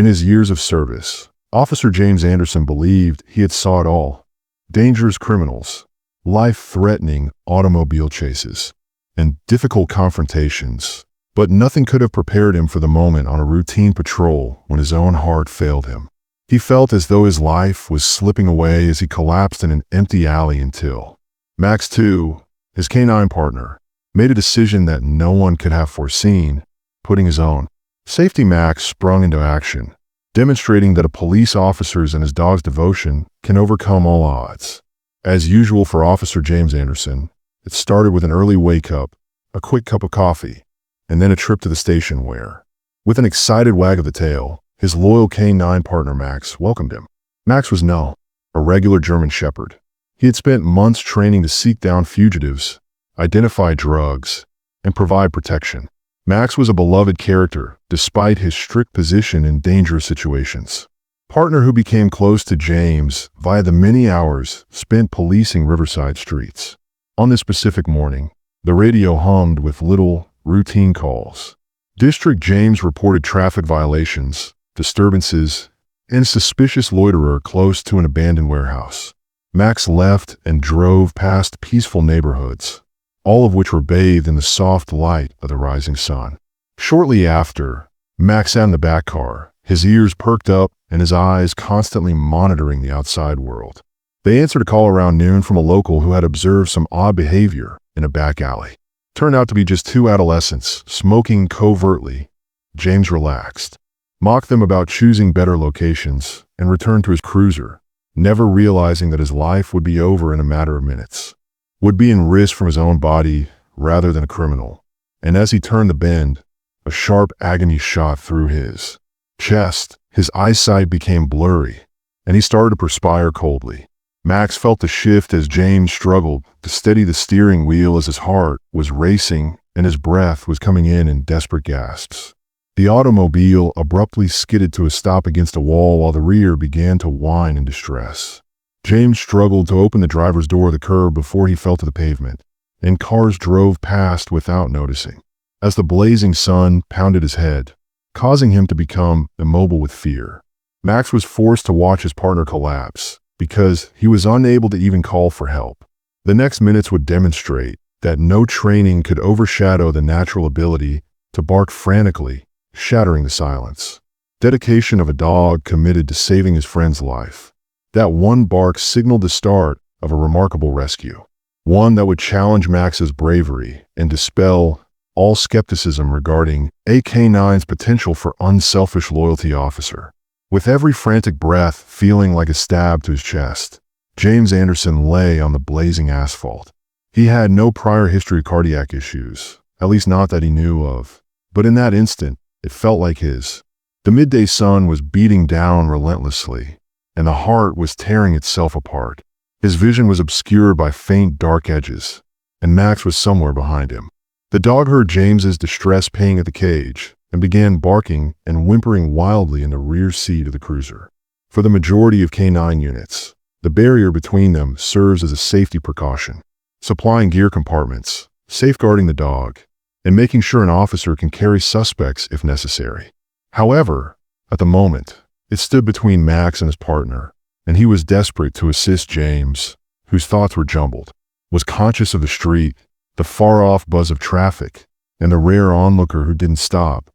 In his years of service, Officer James Anderson believed he had saw it all: dangerous criminals, life-threatening automobile chases, and difficult confrontations. But nothing could have prepared him for the moment on a routine patrol when his own heart failed him. He felt as though his life was slipping away as he collapsed in an empty alley until Max, too, his canine partner, made a decision that no one could have foreseen, putting his own safety. Max sprung into action, demonstrating that a police officer's and his dog's devotion can overcome all odds. As usual for Officer James Anderson, it started with an early wake-up, a quick cup of coffee, and then a trip to the station where, with an excited wag of the tail, his loyal canine partner Max welcomed him. Max was a regular German Shepherd. He had spent months training to seek down fugitives, identify drugs, and provide protection. Max was a beloved character, despite his strict position in dangerous situations. Partner who became close to James via the many hours spent policing Riverside streets. On this specific morning, the radio hummed with little routine calls. District James reported traffic violations, disturbances, and a suspicious loiterer close to an abandoned warehouse. Max left and drove past peaceful neighborhoods, all of which were bathed in the soft light of the rising sun. Shortly after, Max sat in the back car, his ears perked up and his eyes constantly monitoring the outside world. They answered a call around noon from a local who had observed some odd behavior in a back alley. Turned out to be just two adolescents smoking covertly. James relaxed, mocked them about choosing better locations, and returned to his cruiser, never realizing that his life would be over in a matter of minutes, would be in risk from his own body rather than a criminal. And as he turned the bend, a sharp agony shot through his chest. His eyesight became blurry, and he started to perspire coldly. Max felt the shift as James struggled to steady the steering wheel as his heart was racing and his breath was coming in desperate gasps. The automobile abruptly skidded to a stop against a wall while the rear began to whine in distress. James struggled to open the driver's door of the curb before he fell to the pavement, and cars drove past without noticing. As the blazing sun pounded his head, causing him to become immobile with fear, Max was forced to watch his partner collapse, because he was unable to even call for help. The next minutes would demonstrate that no training could overshadow the natural ability to bark frantically, shattering the silence. Dedication of a dog committed to saving his friend's life. That one bark signaled the start of a remarkable rescue, one that would challenge Max's bravery and dispel all skepticism regarding a K9's potential for unselfish loyalty. Officer, with every frantic breath feeling like a stab to his chest, James Anderson lay on the blazing asphalt. He had no prior history of cardiac issues, at least not that he knew of, but in that instant, it felt like his. The midday sun was beating down relentlessly, and the heart was tearing itself apart. His vision was obscured by faint dark edges, and Max was somewhere behind him. The dog heard James's distress paying at the cage, and began barking and whimpering wildly in the rear seat of the cruiser. For the majority of K9 units, the barrier between them serves as a safety precaution, supplying gear compartments, safeguarding the dog, and making sure an officer can carry suspects if necessary. However, at the moment, it stood between Max and his partner, and he was desperate to assist James, whose thoughts were jumbled, was conscious of the street, the far-off buzz of traffic, and the rare onlooker who didn't stop,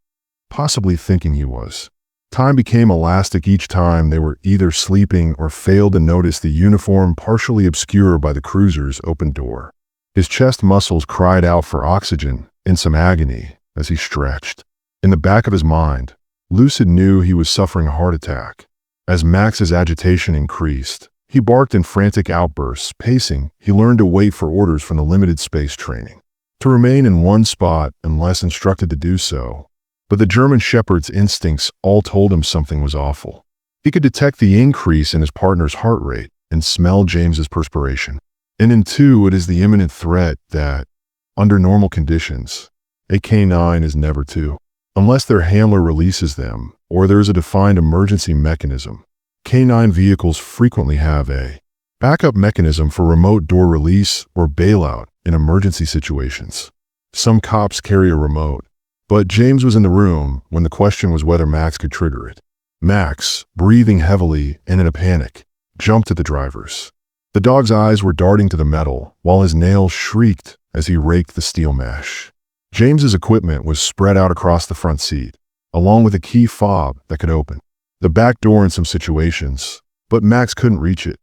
possibly thinking he was. Time became elastic each time they were either sleeping or failed to notice the uniform partially obscured by the cruiser's open door. His chest muscles cried out for oxygen in some agony as he stretched. In the back of his mind, Lucid knew he was suffering a heart attack. As Max's agitation increased, he barked in frantic outbursts. Pacing, he learned to wait for orders from the limited space training, to remain in one spot unless instructed to do so. But the German Shepherd's instincts all told him something was awful. He could detect the increase in his partner's heart rate and smell James's perspiration, and intuit it is the imminent threat that, under normal conditions, a K9 is never to. Unless their handler releases them, or there is a defined emergency mechanism. K9 vehicles frequently have a backup mechanism for remote door release or bailout in emergency situations. Some cops carry a remote, but James was in the room when the question was whether Max could trigger it. Max, breathing heavily and in a panic, jumped at the drivers. The dog's eyes were darting to the metal, while his nails shrieked as he raked the steel mesh. James's equipment was spread out across the front seat, along with a key fob that could open the back door in some situations, but Max couldn't reach it,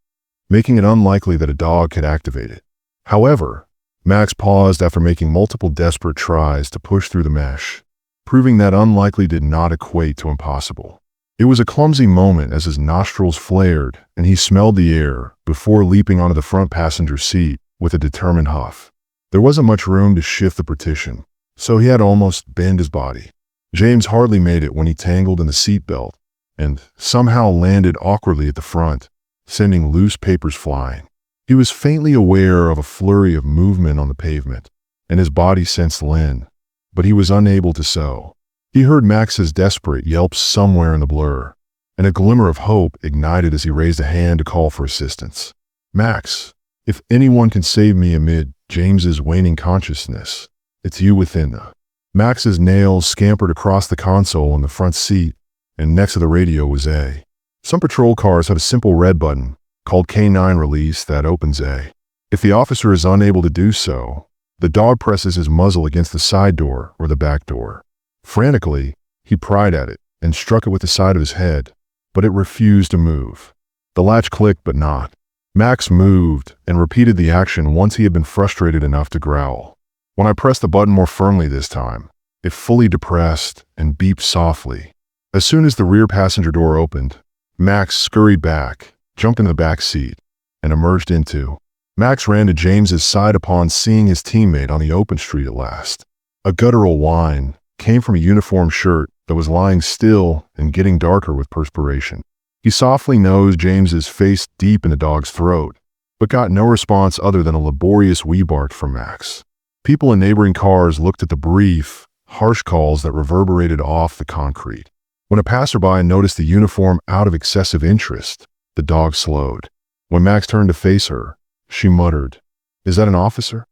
making it unlikely that a dog could activate it. However, Max paused after making multiple desperate tries to push through the mesh, proving that unlikely did not equate to impossible. It was a clumsy moment as his nostrils flared and he smelled the air before leaping onto the front passenger seat with a determined huff. There wasn't much room to shift the partition, so he had to almost bend his body. James hardly made it when he tangled in the seatbelt and somehow landed awkwardly at the front, sending loose papers flying. He was faintly aware of a flurry of movement on the pavement, and his body sensed Lynn, but he was unable to sow. He heard Max's desperate yelps somewhere in the blur, and a glimmer of hope ignited as he raised a hand to call for assistance. "Max, if anyone can save me amid James's waning consciousness, it's you within the..." Max's nails scampered across the console in the front seat, and next to the radio was A. Some patrol cars have a simple red button, called K9 release, that opens A. If the officer is unable to do so, the dog presses his muzzle against the side door or the back door. Frantically, he pried at it and struck it with the side of his head, but it refused to move. The latch clicked, but not. Max moved and repeated the action once he had been frustrated enough to growl. When I pressed the button more firmly this time, it fully depressed and beeped softly. As soon as the rear passenger door opened, Max scurried back, jumped in the back seat, and emerged into. Max ran to James's side upon seeing his teammate on the open street at last. A guttural whine came from a uniform shirt that was lying still and getting darker with perspiration. He softly nosed James's face deep in the dog's throat, but got no response other than a laborious wee bark from Max. People in neighboring cars looked at the brief, harsh calls that reverberated off the concrete. When a passerby noticed the uniform out of excessive interest, the dog slowed. When Max turned to face her, she muttered, "Is that an officer?"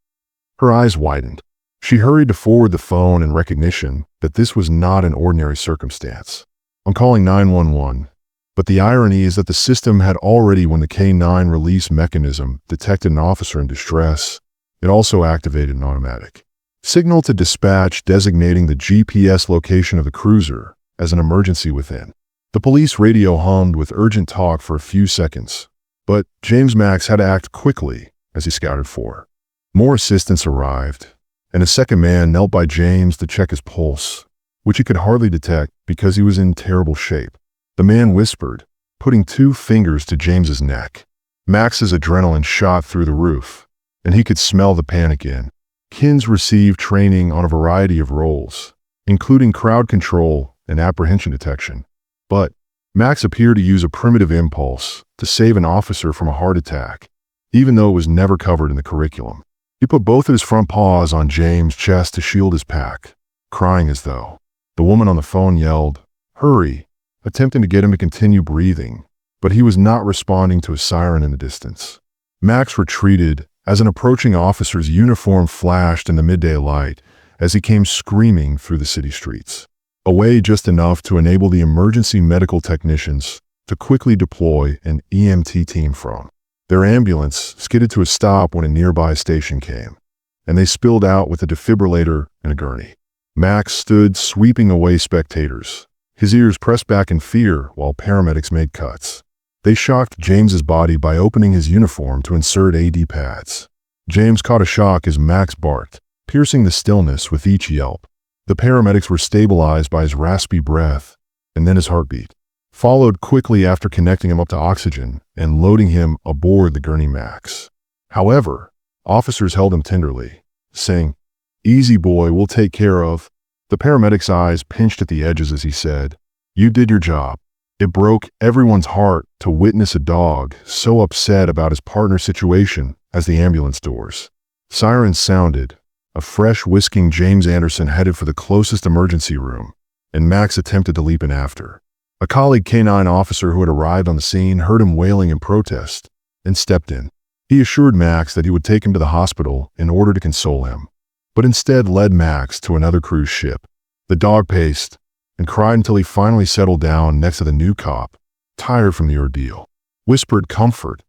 Her eyes widened. She hurried to forward the phone in recognition that this was not an ordinary circumstance. "I'm calling 911, but the irony is that the system had already, when the K9 release mechanism detected an officer in distress, it also activated an automatic signal to dispatch designating the GPS location of the cruiser as an emergency within." The police radio hummed with urgent talk for a few seconds, but James Max had to act quickly as he scouted for. More assistance arrived, and a second man knelt by James to check his pulse, which he could hardly detect because he was in terrible shape. The man whispered, putting 2 fingers to James's neck. Max's adrenaline shot through the roof, and he could smell the panic in. Kins received training on a variety of roles, including crowd control and apprehension detection. But Max appeared to use a primitive impulse to save an officer from a heart attack, even though it was never covered in the curriculum. He put both of his front paws on James' chest to shield his pack, crying as though. The woman on the phone yelled, "Hurry," attempting to get him to continue breathing, but he was not responding to a siren in the distance. Max retreated as an approaching officer's uniform flashed in the midday light as he came screaming through the city streets. Away just enough to enable the emergency medical technicians to quickly deploy an EMT team from. Their ambulance skidded to a stop when a nearby station came, and they spilled out with a defibrillator and a gurney. Max stood sweeping away spectators, his ears pressed back in fear while paramedics made cuts. They shocked James's body by opening his uniform to insert AD pads. James caught a shock as Max barked, piercing the stillness with each yelp. The paramedics were stabilized by his raspy breath and then his heartbeat, followed quickly after connecting him up to oxygen and loading him aboard the gurney Max. However, officers held him tenderly, saying, "Easy boy, we'll take care of." The paramedic's eyes pinched at the edges as he said, "You did your job." It broke everyone's heart to witness a dog so upset about his partner's situation as the ambulance doors. Sirens sounded, a fresh whisking James Anderson headed for the closest emergency room, and Max attempted to leap in after. A colleague K9 officer who had arrived on the scene heard him wailing in protest and stepped in. He assured Max that he would take him to the hospital in order to console him, but instead led Max to another cruise ship. The dog paced, and cried until he finally settled down next to the new cop, tired from the ordeal. Whispered comfort,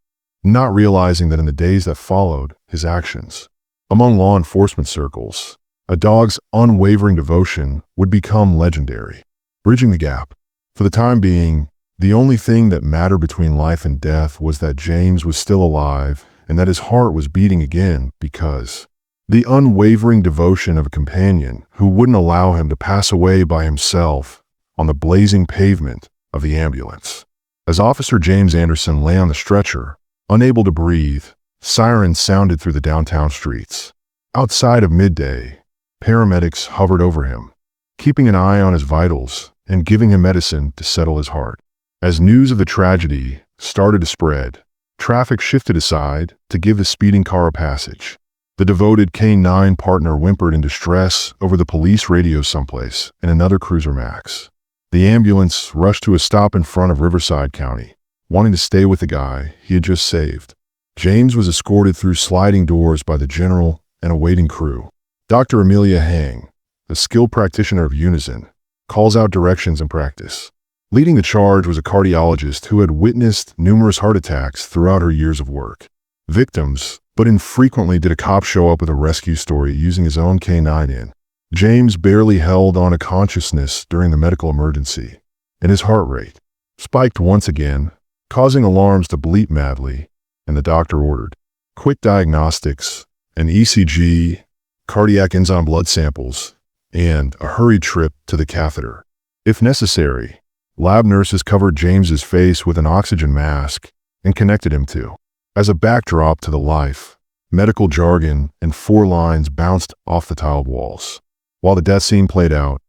not realizing that in the days that followed his actions, among law enforcement circles, a dog's unwavering devotion would become legendary. Bridging the gap. For the time being, the only thing that mattered between life and death was that James was still alive and that his heart was beating again because the unwavering devotion of a companion who wouldn't allow him to pass away by himself on the blazing pavement of the ambulance. As Officer James Anderson lay on the stretcher, unable to breathe, sirens sounded through the downtown streets. Outside of midday, paramedics hovered over him, keeping an eye on his vitals and giving him medicine to settle his heart. As news of the tragedy started to spread, traffic shifted aside to give the speeding car a passage. The devoted K-9 partner whimpered in distress over the police radio someplace in another Cruiser Max. The ambulance rushed to a stop in front of Riverside County, wanting to stay with the guy he had just saved. James was escorted through sliding doors by the general and a waiting crew. Dr. Amelia Hang, a skilled practitioner of Unison, calls out directions in practice. Leading the charge was a cardiologist who had witnessed numerous heart attacks throughout her years of work. Victims, but infrequently did a cop show up with a rescue story using his own K-9 in. James barely held on to consciousness during the medical emergency, and his heart rate spiked once again, causing alarms to bleep madly, and the doctor ordered quick diagnostics, an ECG, cardiac enzyme blood samples, and a hurried trip to the catheter. If necessary, lab nurses covered James's face with an oxygen mask and connected him to. As a backdrop to the life, medical jargon and 4 lines bounced off the tiled walls. While the death scene played out,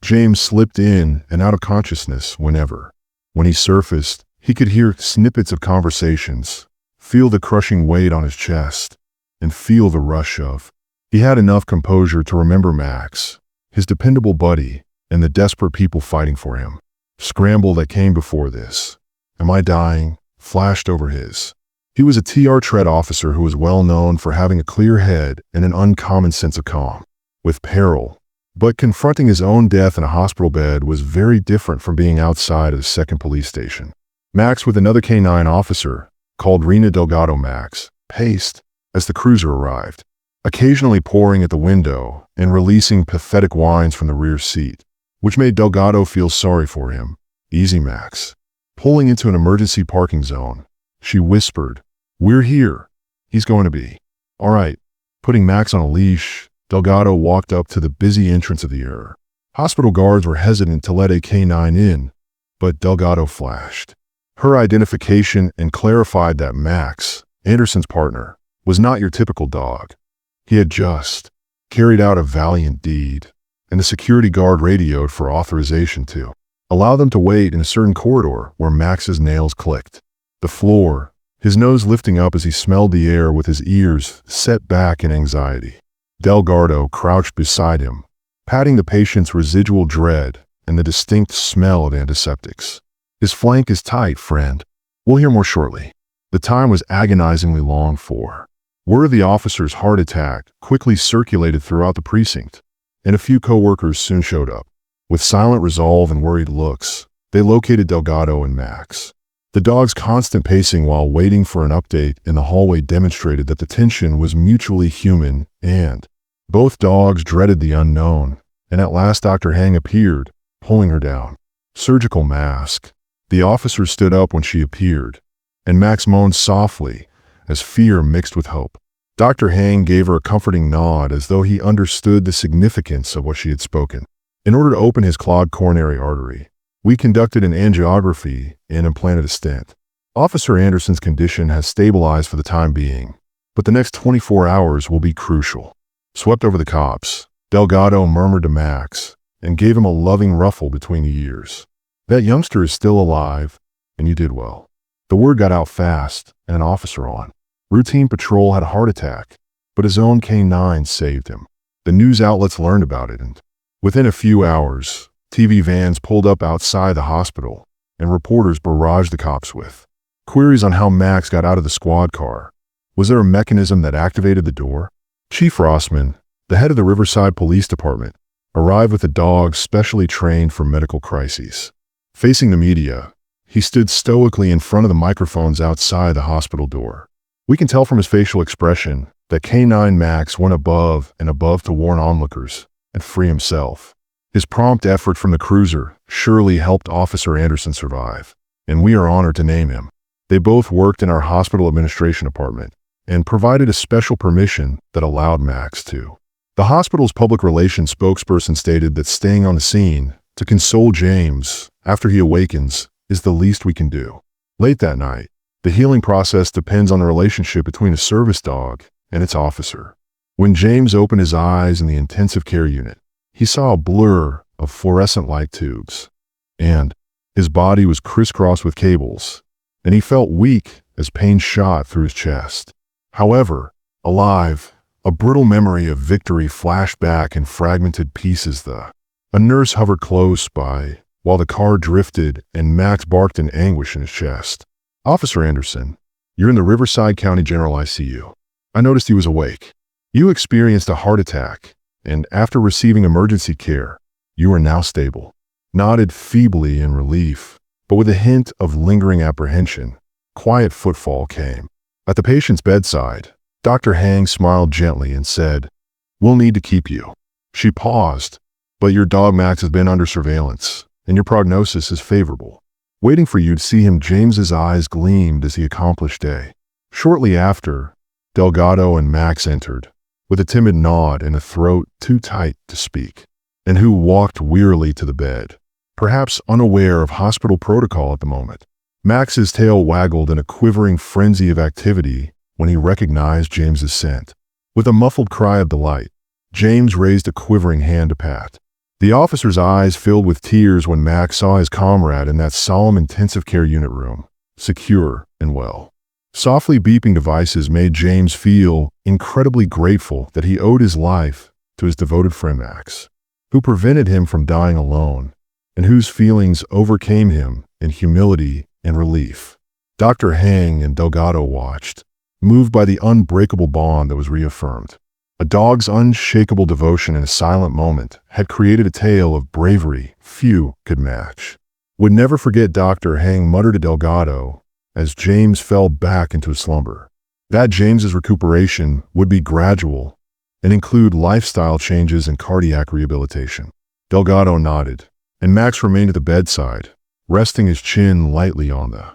James slipped in and out of consciousness whenever. When he surfaced, he could hear snippets of conversations, feel the crushing weight on his chest, and feel the rush of. He had enough composure to remember Max, his dependable buddy, and the desperate people fighting for him. Scramble that came before this. Am I dying? Flashed over his. He was a TR Tread officer who was well known for having a clear head and an uncommon sense of calm. With peril, but confronting his own death in a hospital bed was very different from being outside of the 2nd Police Station. Max, with another K-9 officer, called Rena Delgado Max, paced as the cruiser arrived, occasionally pouring at the window and releasing pathetic whines from the rear seat, which made Delgado feel sorry for him. Easy, Max. Pulling into an emergency parking zone, she whispered, "We're here." He's going to be all right. Putting Max on a leash, Delgado walked up to the busy entrance of the ER. Hospital guards were hesitant to let a K-9 in, but Delgado flashed her identification and clarified that Max, Anderson's partner, was not your typical dog. He had just carried out a valiant deed, and the security guard radioed for authorization to allow them to wait in a certain corridor where Max's nails clicked. The floor, his nose lifting up as he smelled the air with his ears set back in anxiety. Delgado crouched beside him, patting the patient's residual dread and the distinct smell of antiseptics. His flank is tight, friend. We'll hear more shortly. The time was agonizingly long for. Word of the officer's heart attack quickly circulated throughout the precinct, and a few co-workers soon showed up. With silent resolve and worried looks, they located Delgado and Max. The dog's constant pacing while waiting for an update in the hallway demonstrated that the tension was mutually human, and both dogs dreaded the unknown, and at last Dr. Hang appeared, pulling her down. Surgical mask. The officer stood up when she appeared, and Max moaned softly as fear mixed with hope. Dr. Hang gave her a comforting nod as though he understood the significance of what she had spoken. In order to open his clogged coronary artery, we conducted an angiography and implanted a stent. Officer Anderson's condition has stabilized for the time being, but the next 24 hours will be crucial. Swept over the cops, Delgado murmured to Max and gave him a loving ruffle between the ears. That youngster is still alive, and you did well. The word got out fast, and an officer on routine patrol had a heart attack, but his own K-9 saved him. The news outlets learned about it, and within a few hours, TV vans pulled up outside the hospital, and reporters barraged the cops with queries on how Max got out of the squad car. Was there a mechanism that activated the door? Chief Rossman, the head of the Riverside Police Department, arrived with a dog specially trained for medical crises. Facing the media, he stood stoically in front of the microphones outside the hospital door. We can tell from his facial expression that K9 Max went above and above to warn onlookers and free himself. His prompt effort from the cruiser surely helped Officer Anderson survive, and we are honored to name him. They both worked in our hospital administration department and provided a special permission that allowed Max to. The hospital's public relations spokesperson stated that staying on the scene to console James after he awakens is the least we can do. Late that night, the healing process depends on the relationship between a service dog and its officer. When James opened his eyes in the intensive care unit, he saw a blur of fluorescent light tubes, and his body was crisscrossed with cables, and he felt weak as pain shot through his chest. However, alive, a brittle memory of victory flashed back in fragmented pieces. A nurse hovered close by while the car drifted and Max barked in anguish in his chest. "Officer Anderson, you're in the Riverside County General ICU. I noticed you was awake. You experienced a heart attack, and after receiving emergency care, you are now stable." Nodded feebly in relief, but with a hint of lingering apprehension. Quiet footfall came. At the patient's bedside, Dr. Hang smiled gently and said, "We'll need to keep you." She paused, "But your dog Max has been under surveillance, and your prognosis is favorable. Waiting for you to see him." James's eyes gleamed as he accomplished A. Shortly after, Delgado and Max entered, with a timid nod and a throat too tight to speak, and who walked wearily to the bed, perhaps unaware of hospital protocol at the moment. Max's tail waggled in a quivering frenzy of activity when he recognized James's scent. With a muffled cry of delight, James raised a quivering hand to pat. The officer's eyes filled with tears when Max saw his comrade in that solemn intensive care unit room, secure and well. Softly beeping devices made James feel incredibly grateful that he owed his life to his devoted friend Max, who prevented him from dying alone, and whose feelings overcame him in humility and relief. Dr. Hang and Delgado watched, moved by the unbreakable bond that was reaffirmed. A dog's unshakable devotion in a silent moment had created a tale of bravery few could match. "Would never forget," Dr. Hang muttered to Delgado as James fell back into a slumber, "that James's recuperation would be gradual and include lifestyle changes and cardiac rehabilitation." Delgado nodded, and Max remained at the bedside, resting his chin lightly on the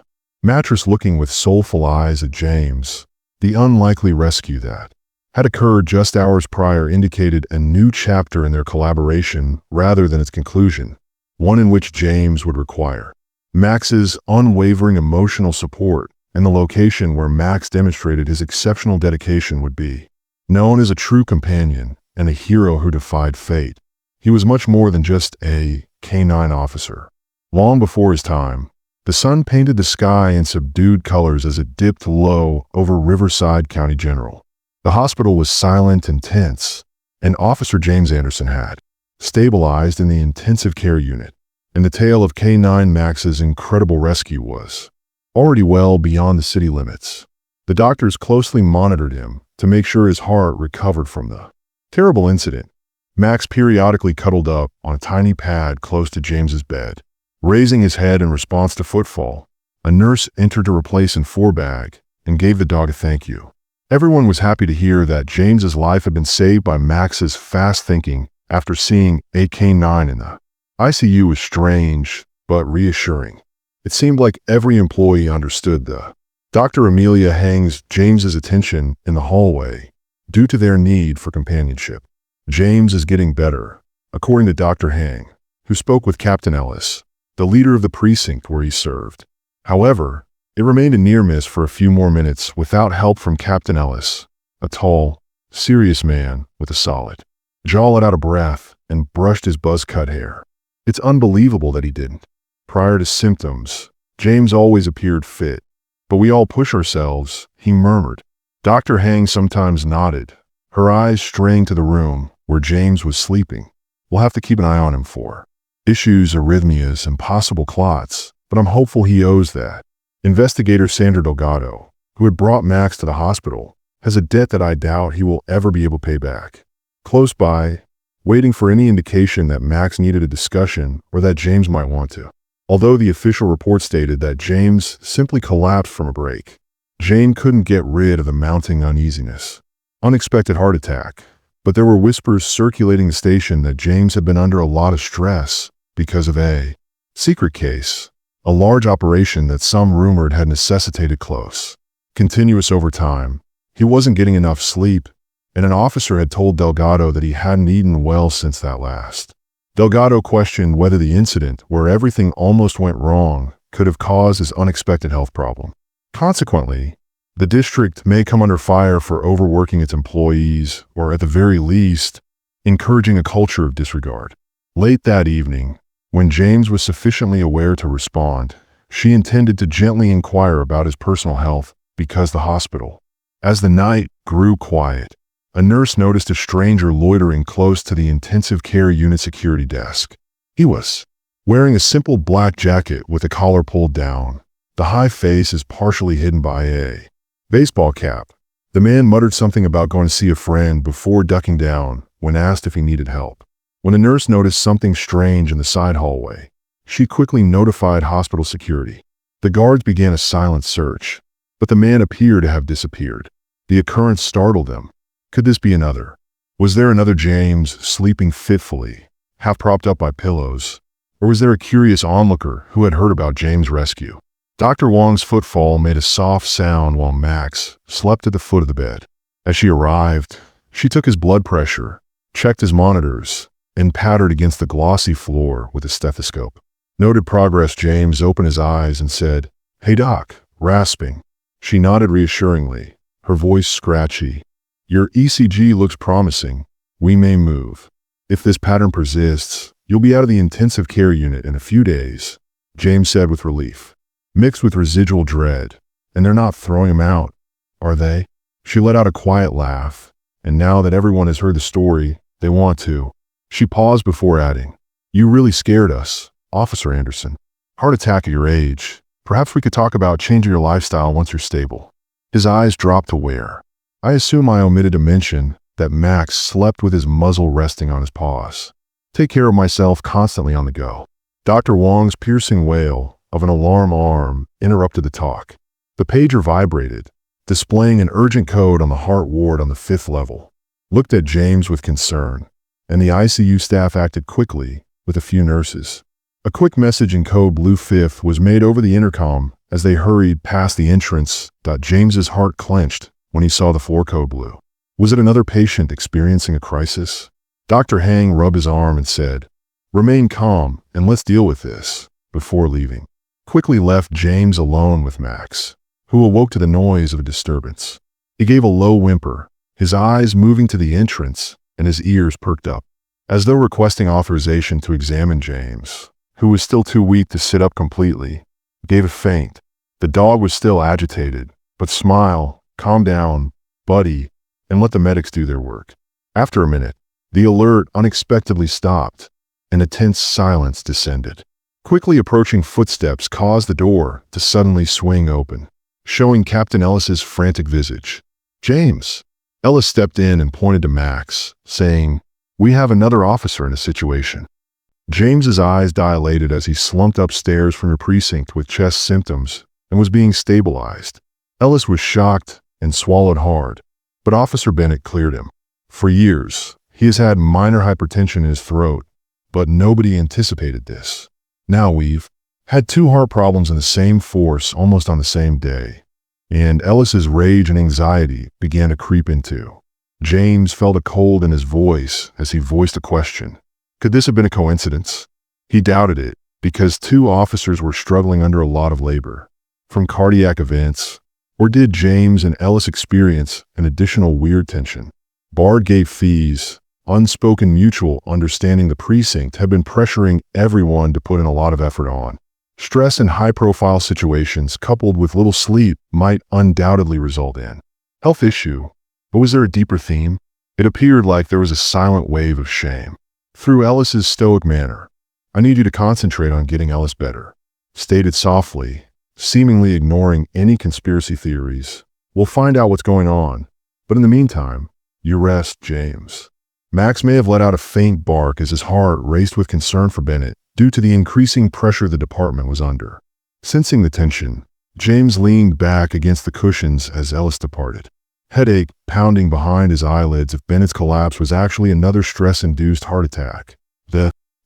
mattress, looking with soulful eyes at James. The unlikely rescue that had occurred just hours prior indicated a new chapter in their collaboration rather than its conclusion, one in which James would require Max's unwavering emotional support, and the location where Max demonstrated his exceptional dedication would be. Known as a true companion and a hero who defied fate, he was much more than just a K9 officer. Long before his time, the sun painted the sky in subdued colors as it dipped low over Riverside County General. The hospital was silent and tense, and Officer James Anderson had stabilized in the intensive care unit, and the tale of K9 Max's incredible rescue was already well beyond the city limits. The doctors closely monitored him to make sure his heart recovered from the terrible incident. Max periodically cuddled up on a tiny pad close to James's bed, raising his head in response to footfall. A nurse entered to replace an IV bag and gave the dog a thank you. Everyone was happy to hear that James's life had been saved by Max's fast thinking. After seeing a K9 in the ICU was strange but reassuring. It seemed like every employee understood the Dr. Amelia Hang's James's attention in the hallway due to their need for companionship. "James is getting better," according to Dr. Hang, who spoke with Captain Ellis, the leader of the precinct where he served. However, it remained a near miss for a few more minutes without help from Captain Ellis, a tall, serious man with a solid jaw, let out a breath and brushed his buzz-cut hair. "It's unbelievable that he didn't. Prior to symptoms, James always appeared fit, but we all push ourselves," he murmured. Dr. Hang sometimes nodded, her eyes straying to the room where James was sleeping. "We'll have to keep an eye on him for issues, arrhythmias, and possible clots, but I'm hopeful he owes that." Investigator Sandra Delgado, who had brought Max to the hospital, has a debt that I doubt he will ever be able to pay back. Close by, waiting for any indication that Max needed a discussion or that James might want to. Although the official report stated that James simply collapsed from a break, Jane couldn't get rid of the mounting uneasiness. Unexpected heart attack. But there were whispers circulating the station that James had been under a lot of stress because of a secret case, a large operation that some rumored had necessitated close, continuous overtime. He wasn't getting enough sleep, and an officer had told Delgado that he hadn't eaten well since that last. Delgado questioned whether the incident, where everything almost went wrong, could have caused his unexpected health problem. Consequently, the district may come under fire for overworking its employees, or at the very least, encouraging a culture of disregard. Late that evening, when James was sufficiently aware to respond, she intended to gently inquire about his personal health because the hospital. As the night grew quiet, a nurse noticed a stranger loitering close to the intensive care unit security desk. He was wearing a simple black jacket with the collar pulled down. The high face is partially hidden by a baseball cap. The man muttered something about going to see a friend before ducking down when asked if he needed help. When the nurse noticed something strange in the side hallway, she quickly notified hospital security. The guards began a silent search, but the man appeared to have disappeared. The occurrence startled them. Could this be another? Was there another James sleeping fitfully, half propped up by pillows? Or was there a curious onlooker who had heard about James' rescue? Dr. Wong's footfall made a soft sound while Max slept at the foot of the bed. As she arrived, she took his blood pressure, checked his monitors, and pattered against the glossy floor with a stethoscope. Noted progress. James opened his eyes and said, "Hey doc," rasping. She nodded reassuringly, her voice scratchy. "Your ECG looks promising. We may move. If this pattern persists, you'll be out of the intensive care unit in a few days," James said with relief, mixed with residual dread. "And they're not throwing him out, are they?" She let out a quiet laugh. "And now that everyone has heard the story, they want to." She paused before adding, "You really scared us, Officer Anderson. Heart attack at your age. Perhaps we could talk about changing your lifestyle once you're stable." His eyes dropped to where? I assume I omitted to mention that Max slept with his muzzle resting on his paws. "Take care of myself constantly on the go." Dr. Wong's piercing wail of an alarm arm interrupted the talk. The pager vibrated, displaying an urgent code on the heart ward on the 5th level. Looked at James with concern, and the ICU staff acted quickly with a few nurses. A quick message in code Blue 5th was made over the intercom as they hurried past the entrance. James's heart clenched when he saw the 4 code blue. Was it another patient experiencing a crisis? Dr. Hang rubbed his arm and said, "Remain calm and let's deal with this," before leaving. Quickly left James alone with Max, who awoke to the noise of a disturbance. He gave a low whimper, his eyes moving to the entrance and his ears perked up, as though requesting authorization to examine James, who was still too weak to sit up completely. Gave a faint. The dog was still agitated, but smile, calm down, buddy, and let the medics do their work. After a minute, the alert unexpectedly stopped, and a tense silence descended. Quickly approaching footsteps caused the door to suddenly swing open, showing Captain Ellis's frantic visage. "James!" Ellis stepped in and pointed to Max, saying, "We have another officer in a situation." James's eyes dilated as he slumped upstairs from the precinct with chest symptoms and was being stabilized. Ellis was shocked and swallowed hard, but Officer Bennett cleared him. For years, he has had minor hypertension in his throat, but nobody anticipated this. Now we've had 2 heart problems in the same force almost on the same day, and Ellis's rage and anxiety began to creep into. James felt a cold in his voice as he voiced a question. Could this have been a coincidence? He doubted it, because 2 officers were struggling under a lot of labor, from cardiac events, or did James and Ellis experience an additional weird tension? Bard gave fees. Unspoken mutual understanding. The precinct had been pressuring everyone to put in a lot of effort on. Stress in high-profile situations coupled with little sleep might undoubtedly result in health issue. But was there a deeper theme? It appeared like there was a silent wave of shame. Through Ellis's stoic manner, "I need you to concentrate on getting Ellis better," stated softly, seemingly ignoring any conspiracy theories. "We'll find out what's going on. But in the meantime, you rest, James." Max may have let out a faint bark as his heart raced with concern for Bennett due to the increasing pressure the department was under. Sensing the tension, James leaned back against the cushions as Ellis departed. Headache pounding behind his eyelids if Bennett's collapse was actually another stress-induced heart attack.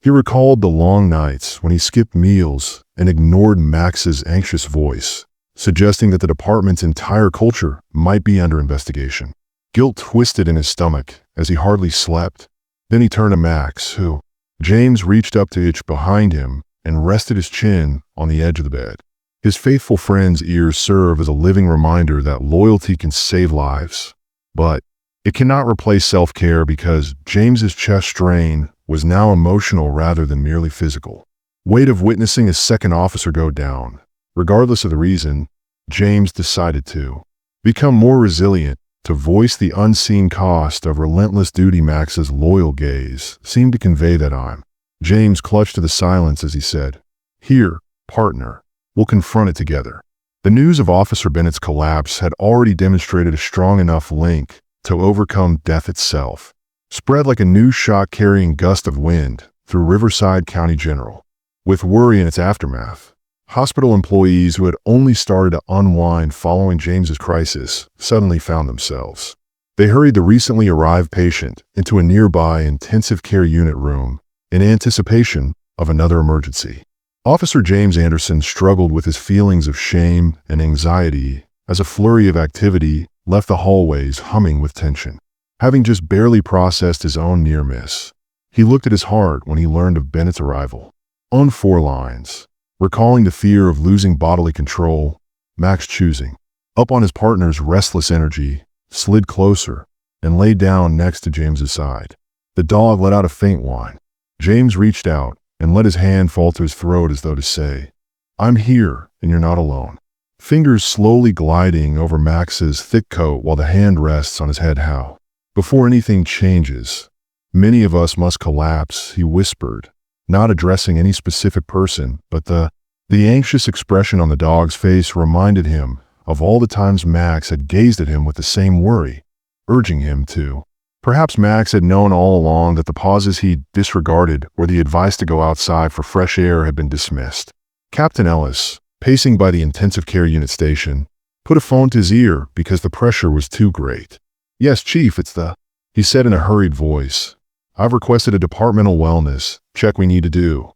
He recalled the long nights when he skipped meals and ignored Max's anxious voice, suggesting that the department's entire culture might be under investigation. Guilt twisted in his stomach as he hardly slept. Then he turned to Max, who James reached up to itch behind him and rested his chin on the edge of the bed. His faithful friend's ears serve as a living reminder that loyalty can save lives, but it cannot replace self-care because James's chest strain was now emotional rather than merely physical. Weight of witnessing his second officer go down. Regardless of the reason, James decided to become more resilient, to voice the unseen cost of relentless duty. Max's loyal gaze seemed to convey that. James clutched to the silence as he said, "Here, partner, we'll confront it together." The news of Officer Bennett's collapse had already demonstrated a strong enough link to overcome death itself, spread like a new shock-carrying gust of wind through Riverside County General. With worry in its aftermath, hospital employees who had only started to unwind following James's crisis suddenly found themselves. They hurried the recently arrived patient into a nearby intensive care unit room in anticipation of another emergency. Officer James Anderson struggled with his feelings of shame and anxiety as a flurry of activity left the hallways humming with tension. Having just barely processed his own near miss, he looked at his heart when he learned of Bennett's arrival. On 4 lines, recalling the fear of losing bodily control, Max, choosing up on his partner's restless energy, slid closer and lay down next to James's side. The dog let out a faint whine. James reached out and let his hand fall to his throat as though to say, "I'm here and you're not alone." Fingers slowly gliding over Max's thick coat while the hand rests on his head. "How? Before anything changes, many of us must collapse," he whispered, not addressing any specific person, but the anxious expression on the dog's face reminded him of all the times Max had gazed at him with the same worry, urging him to. Perhaps Max had known all along that the pauses he'd disregarded or the advice to go outside for fresh air had been dismissed. Captain Ellis, pacing by the intensive care unit station, put a phone to his ear because the pressure was too great. "Yes, Chief, it's he said in a hurried voice. "I've requested a departmental wellness check we need to do."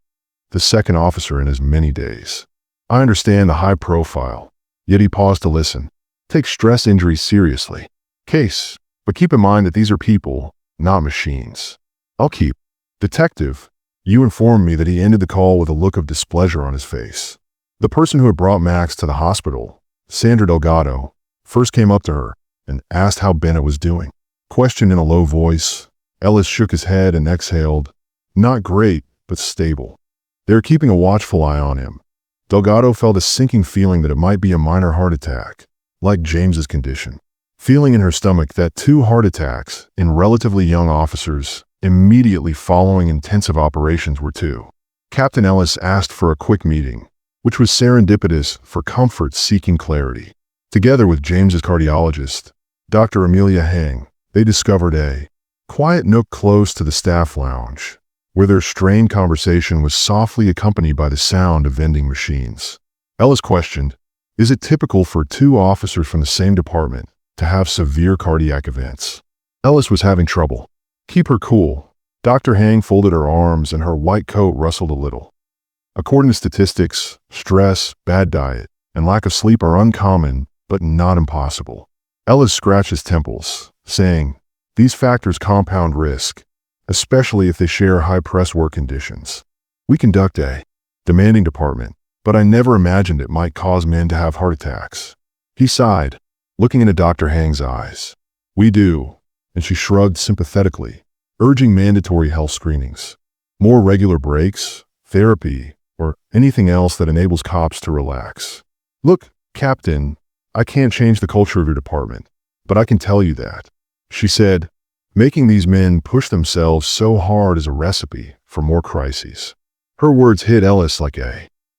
The second officer in as many days. I understand the high profile, yet he paused to listen. "Take stress injury seriously. Case, but keep in mind that these are people, not machines." "I'll keep." "Detective, you informed me that he ended the call with a look of displeasure on his face. The person who had brought Max to the hospital, Sandra Delgado, first came up to her and asked how Bennett was doing." Questioned in a low voice, Ellis shook his head and exhaled, "Not great, but stable. They're keeping a watchful eye on him." Delgado felt a sinking feeling that it might be a minor heart attack, like James's condition. Feeling in her stomach that 2 heart attacks in relatively young officers immediately following intensive operations were too. Captain Ellis asked for a quick meeting, which was serendipitous for comfort seeking clarity. Together with James's cardiologist, Dr. Amelia Hang, they discovered a quiet nook close to the staff lounge, where their strained conversation was softly accompanied by the sound of vending machines. Ellis questioned, "Is it typical for 2 officers from the same department to have severe cardiac events?" Ellis was having trouble. "Keep her cool." Dr. Hang folded her arms and her white coat rustled a little. "According to statistics, stress, bad diet, and lack of sleep are uncommon, but not impossible." Ellis scratched his temples, saying, "These factors compound risk, especially if they share high-press work conditions. We conduct a demanding department, but I never imagined it might cause men to have heart attacks." He sighed, looking into Dr. Hang's eyes. "We do," and she shrugged sympathetically, urging mandatory health screenings, more regular breaks, therapy, or anything else that enables cops to relax. "Look, Captain, I can't change the culture of your department, but I can tell you that," she said. Making these men push themselves so hard is a recipe for more crises. Her words hit Ellis like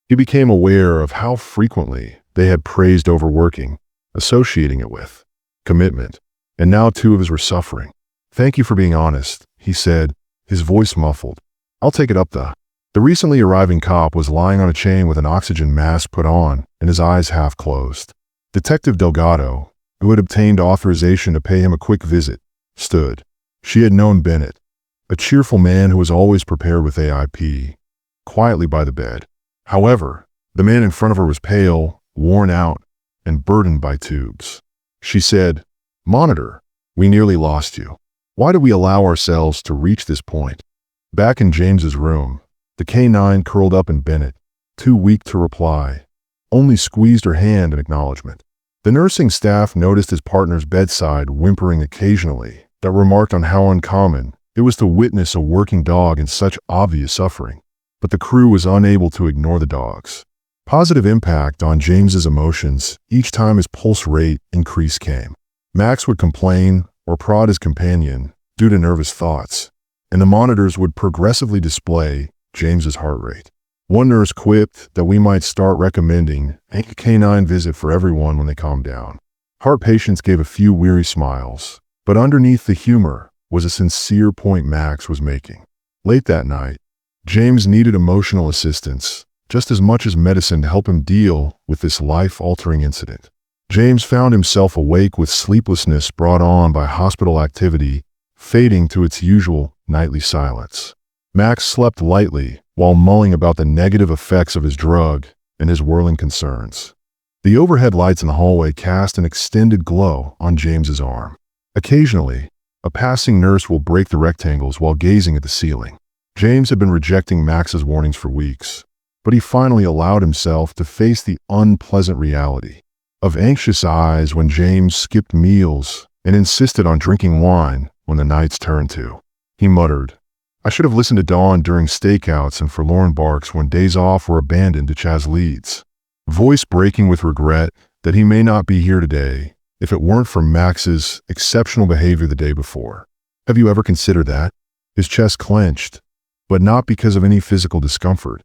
he became aware of how frequently they had praised overworking, associating it with commitment, and now 2 of us were suffering. "Thank you for being honest," he said, his voice muffled. "I'll take it up the." The recently arriving cop was lying on a chain with an oxygen mask put on and his eyes half closed. Detective Delgado, who had obtained authorization to pay him a quick visit, stood. She had known Bennett, a cheerful man who was always prepared with AIP, quietly by the bed. However, the man in front of her was pale, worn out, and burdened by tubes. She said, "Monitor, we nearly lost you. Why did we allow ourselves to reach this point?" Back in James's room, the K9 curled up in Bennett, too weak to reply, only squeezed her hand in acknowledgement. The nursing staff noticed his partner's bedside whimpering occasionally, that remarked on how uncommon it was to witness a working dog in such obvious suffering. But the crew was unable to ignore the dog's positive impact on James's emotions each time his pulse rate increase came. Max would complain or prod his companion due to nervous thoughts, and the monitors would progressively display James's heart rate. One nurse quipped that we might start recommending a K9 visit for everyone when they calm down. Heart patients gave a few weary smiles, but underneath the humor was a sincere point Max was making. Late that night, James needed emotional assistance just as much as medicine to help him deal with this life-altering incident. James found himself awake with sleeplessness brought on by hospital activity fading to its usual nightly silence. Max slept lightly while mulling about the negative effects of his drug and his whirling concerns. The overhead lights in the hallway cast an extended glow on James's arm. Occasionally, a passing nurse will break the rectangles while gazing at the ceiling. James had been rejecting Max's warnings for weeks, but he finally allowed himself to face the unpleasant reality of anxious eyes when James skipped meals and insisted on drinking wine when the nights turned to. He muttered, "I should have listened to Dawn during stakeouts and forlorn barks when days off were abandoned to Chaz Leeds," voice breaking with regret that he may not be here today if it weren't for Max's exceptional behavior the day before. Have you ever considered that? His chest clenched, but not because of any physical discomfort.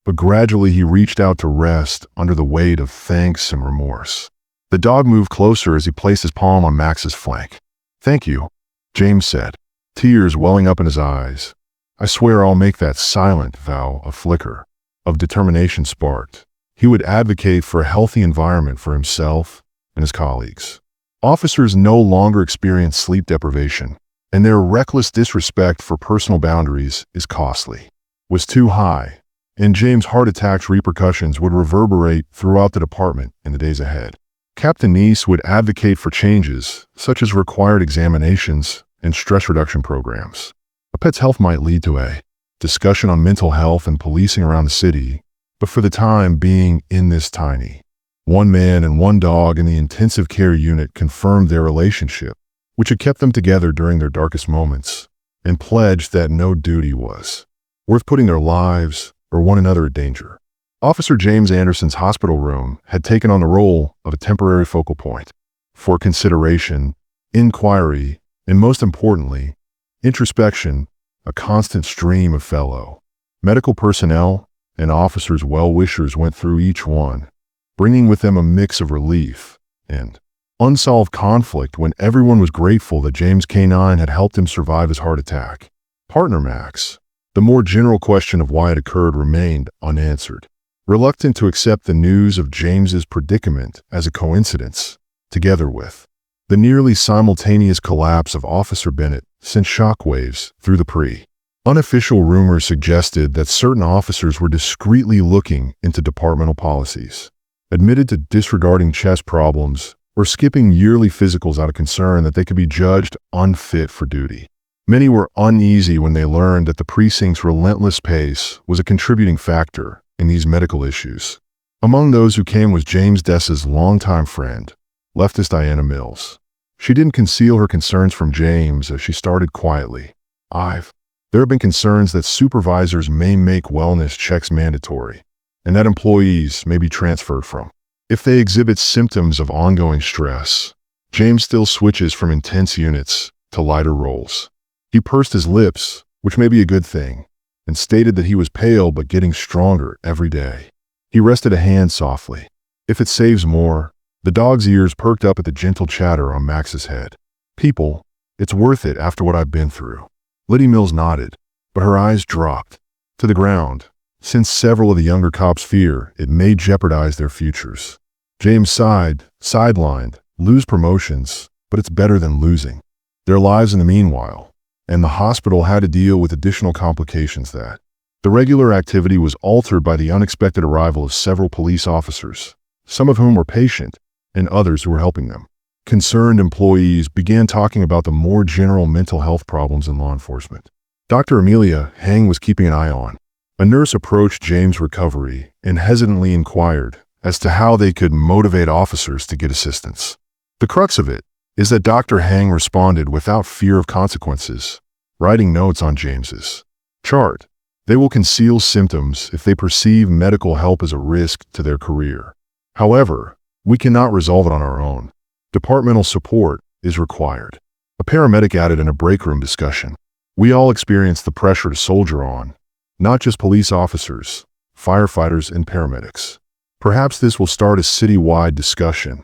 But gradually he reached out to rest under the weight of thanks and remorse. The dog moved closer as he placed his palm on Max's flank. "Thank you," James said, tears welling up in his eyes. "I swear I'll make that silent vow a flicker of determination sparked." He would advocate for a healthy environment for himself and his colleagues. Officers no longer experience sleep deprivation, and their reckless disrespect for personal boundaries is costly. Was too high, and James' heart attack's repercussions would reverberate throughout the department in the days ahead. Captain Neese would advocate for changes, such as required examinations and stress reduction programs. A pet's health might lead to a discussion on mental health and policing around the city, but for the time being in this tiny, one man and one dog in the intensive care unit confirmed their relationship, which had kept them together during their darkest moments, and pledged that no duty was worth putting their lives or one another in danger. Officer James Anderson's hospital room had taken on the role of a temporary focal point for consideration, inquiry, and most importantly, introspection, a constant stream of fellow medical personnel and officers' well-wishers went through each one, bringing with them a mix of relief and unsolved conflict when everyone was grateful that James K9 had helped him survive his heart attack. Partner Max, the more general question of why it occurred remained unanswered. Reluctant to accept the news of James's predicament as a coincidence, together with the nearly simultaneous collapse of Officer Bennett sent shockwaves through the unofficial rumors suggested that certain officers were discreetly looking into departmental policies, admitted to disregarding chest problems, or skipping yearly physicals out of concern that they could be judged unfit for duty. Many were uneasy when they learned that the precinct's relentless pace was a contributing factor in these medical issues. Among those who came was James Dessa's longtime friend, leftist Diana Mills. She didn't conceal her concerns from James as she started quietly. There have been concerns that supervisors may make wellness checks mandatory, and that employees may be transferred from if they exhibit symptoms of ongoing stress. James still switches from intense units to lighter roles. He pursed his lips, which may be a good thing, and stated that he was pale but getting stronger every day. He rested a hand softly. "If it saves more." The dog's ears perked up at the gentle chatter on Max's head. "People It's worth it after what I've been through. Liddy Mills nodded, but her eyes dropped to the ground, since several of the younger cops fear it may jeopardize their futures. James sighed, sidelined, lose promotions, but it's better than losing their lives in the meanwhile, and the hospital had to deal with additional complications that the regular activity was altered by the unexpected arrival of several police officers, some of whom were patient and others who were helping them. Concerned employees began talking about the more general mental health problems in law enforcement. Dr. Amelia Hang was keeping an eye on. A nurse approached James' recovery and hesitantly inquired as to how they could motivate officers to get assistance. The crux of it is that Dr. Hang responded without fear of consequences, writing notes on James's chart. They will conceal symptoms if they perceive medical help as a risk to their career. However, we cannot resolve it on our own. Departmental support is required. A paramedic added in a break room discussion. We all experience the pressure to soldier on, not just police officers, firefighters, and paramedics. Perhaps this will start a citywide discussion,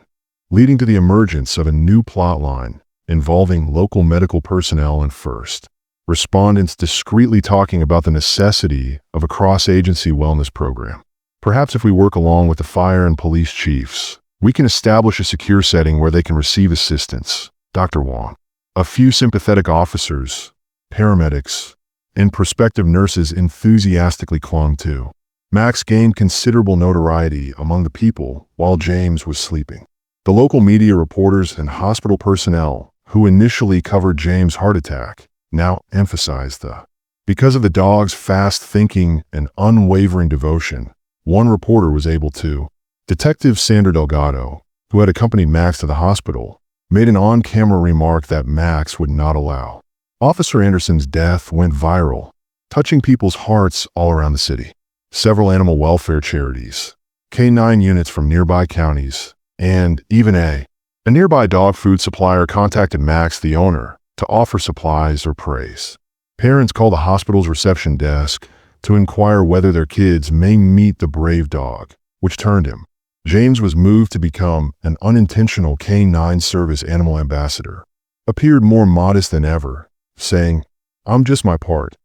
leading to the emergence of a new plotline involving local medical personnel and first respondents discreetly talking about the necessity of a cross-agency wellness program. Perhaps if we work along with the fire and police chiefs, we can establish a secure setting where they can receive assistance. Dr. Wong. A few sympathetic officers, paramedics, and prospective nurses enthusiastically clung to. Max gained considerable notoriety among the people while James was sleeping. The local media reporters and hospital personnel who initially covered James' heart attack now emphasized because of the dog's fast thinking and unwavering devotion, one reporter was able to. Detective Sandra Delgado, who had accompanied Max to the hospital, made an on-camera remark that Max would not allow. Officer Anderson's death went viral, touching people's hearts all around the city. Several animal welfare charities, K9 units from nearby counties, and even a nearby dog food supplier contacted Max, the owner, to offer supplies or praise. Parents called the hospital's reception desk to inquire whether their kids may meet the brave dog, which turned him. James was moved to become an unintentional K9 service animal ambassador, appeared more modest than ever, saying, "I'm just my part,"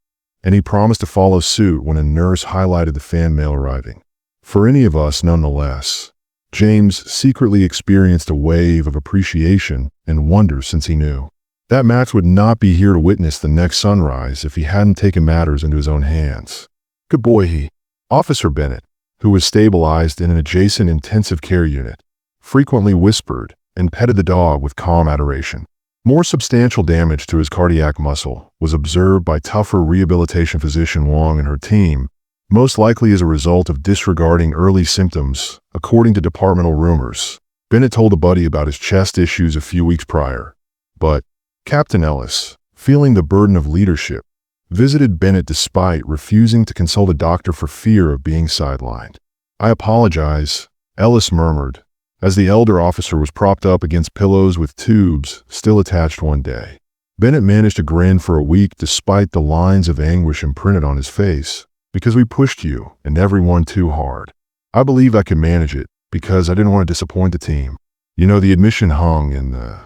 and he promised to follow suit when a nurse highlighted the fan mail arriving. For any of us, nonetheless, James secretly experienced a wave of appreciation and wonder since he knew that Max would not be here to witness the next sunrise if he hadn't taken matters into his own hands. Good boy, he. Officer Bennett, who was stabilized in an adjacent intensive care unit, frequently whispered and petted the dog with calm adoration. More substantial damage to his cardiac muscle was observed by tougher rehabilitation physician Wong and her team, most likely as a result of disregarding early symptoms, according to departmental rumors. Bennett told a buddy about his chest issues a few weeks prior, but Captain Ellis, feeling the burden of leadership, visited Bennett despite refusing to consult a doctor for fear of being sidelined. "I apologize," Ellis murmured, as the elder officer was propped up against pillows with tubes still attached one day. Bennett managed to grin for a week despite the lines of anguish imprinted on his face. "Because we pushed you and everyone too hard. I believe I could manage it because I didn't want to disappoint the team. You know, the admission hung in the..."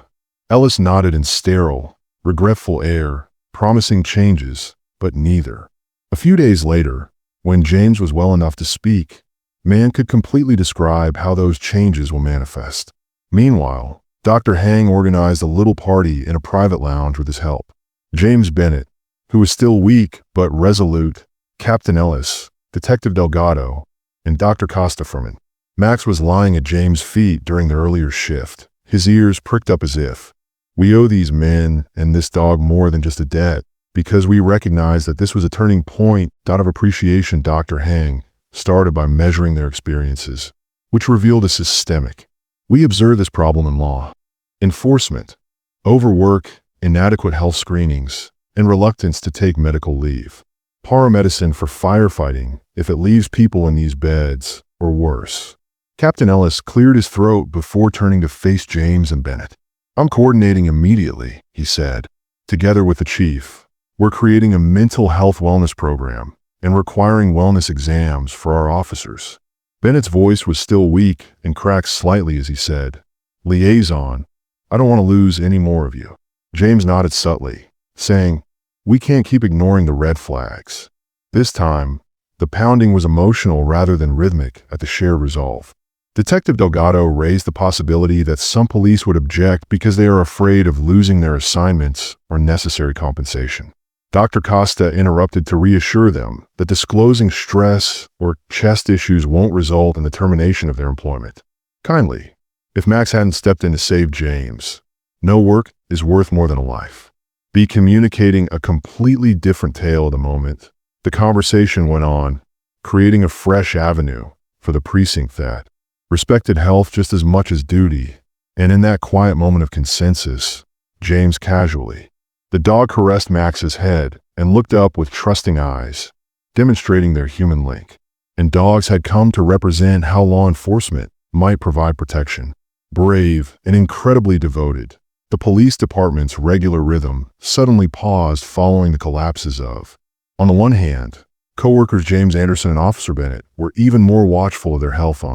Ellis nodded in sterile, regretful air, promising changes, but neither. A few days later, when James was well enough to speak, man could completely describe how those changes will manifest. Meanwhile, Dr. Hang organized a little party in a private lounge with his help. James Bennett, who was still weak but resolute, Captain Ellis, Detective Delgado, and Dr. Costa Furman. Max was lying at James' feet during the earlier shift, his ears pricked up as if, "We owe these men and this dog more than just a debt, because we recognize that this was a turning point out of appreciation." Dr. Hang started by measuring their experiences, which revealed a systemic. "We observe this problem in law enforcement, overwork, inadequate health screenings, and reluctance to take medical leave. Paramedicine for firefighting if it leaves people in these beds, or worse." Captain Ellis cleared his throat before turning to face James and Bennett. "I'm coordinating immediately," he said. "Together with the chief, we're creating a mental health wellness program and requiring wellness exams for our officers." Bennett's voice was still weak and cracked slightly as he said, "Liaison, I don't want to lose any more of you." James nodded subtly, saying, "We can't keep ignoring the red flags." This time, the pounding was emotional rather than rhythmic at the shared resolve. Detective Delgado raised the possibility that some police would object because they are afraid of losing their assignments or necessary compensation. Dr. Costa interrupted to reassure them that disclosing stress or chest issues won't result in the termination of their employment. Kindly, if Max hadn't stepped in to save James, no work is worth more than a life. Be communicating a completely different tale at the moment. The conversation went on, creating a fresh avenue for the precinct that respected health just as much as duty, and in that quiet moment of consensus, James casually. The dog caressed Max's head and looked up with trusting eyes, demonstrating their human link. And dogs had come to represent how law enforcement might provide protection. Brave and incredibly devoted, the police department's regular rhythm suddenly paused following the collapses of, on the one hand, co-workers James Anderson and Officer Bennett were even more watchful of their health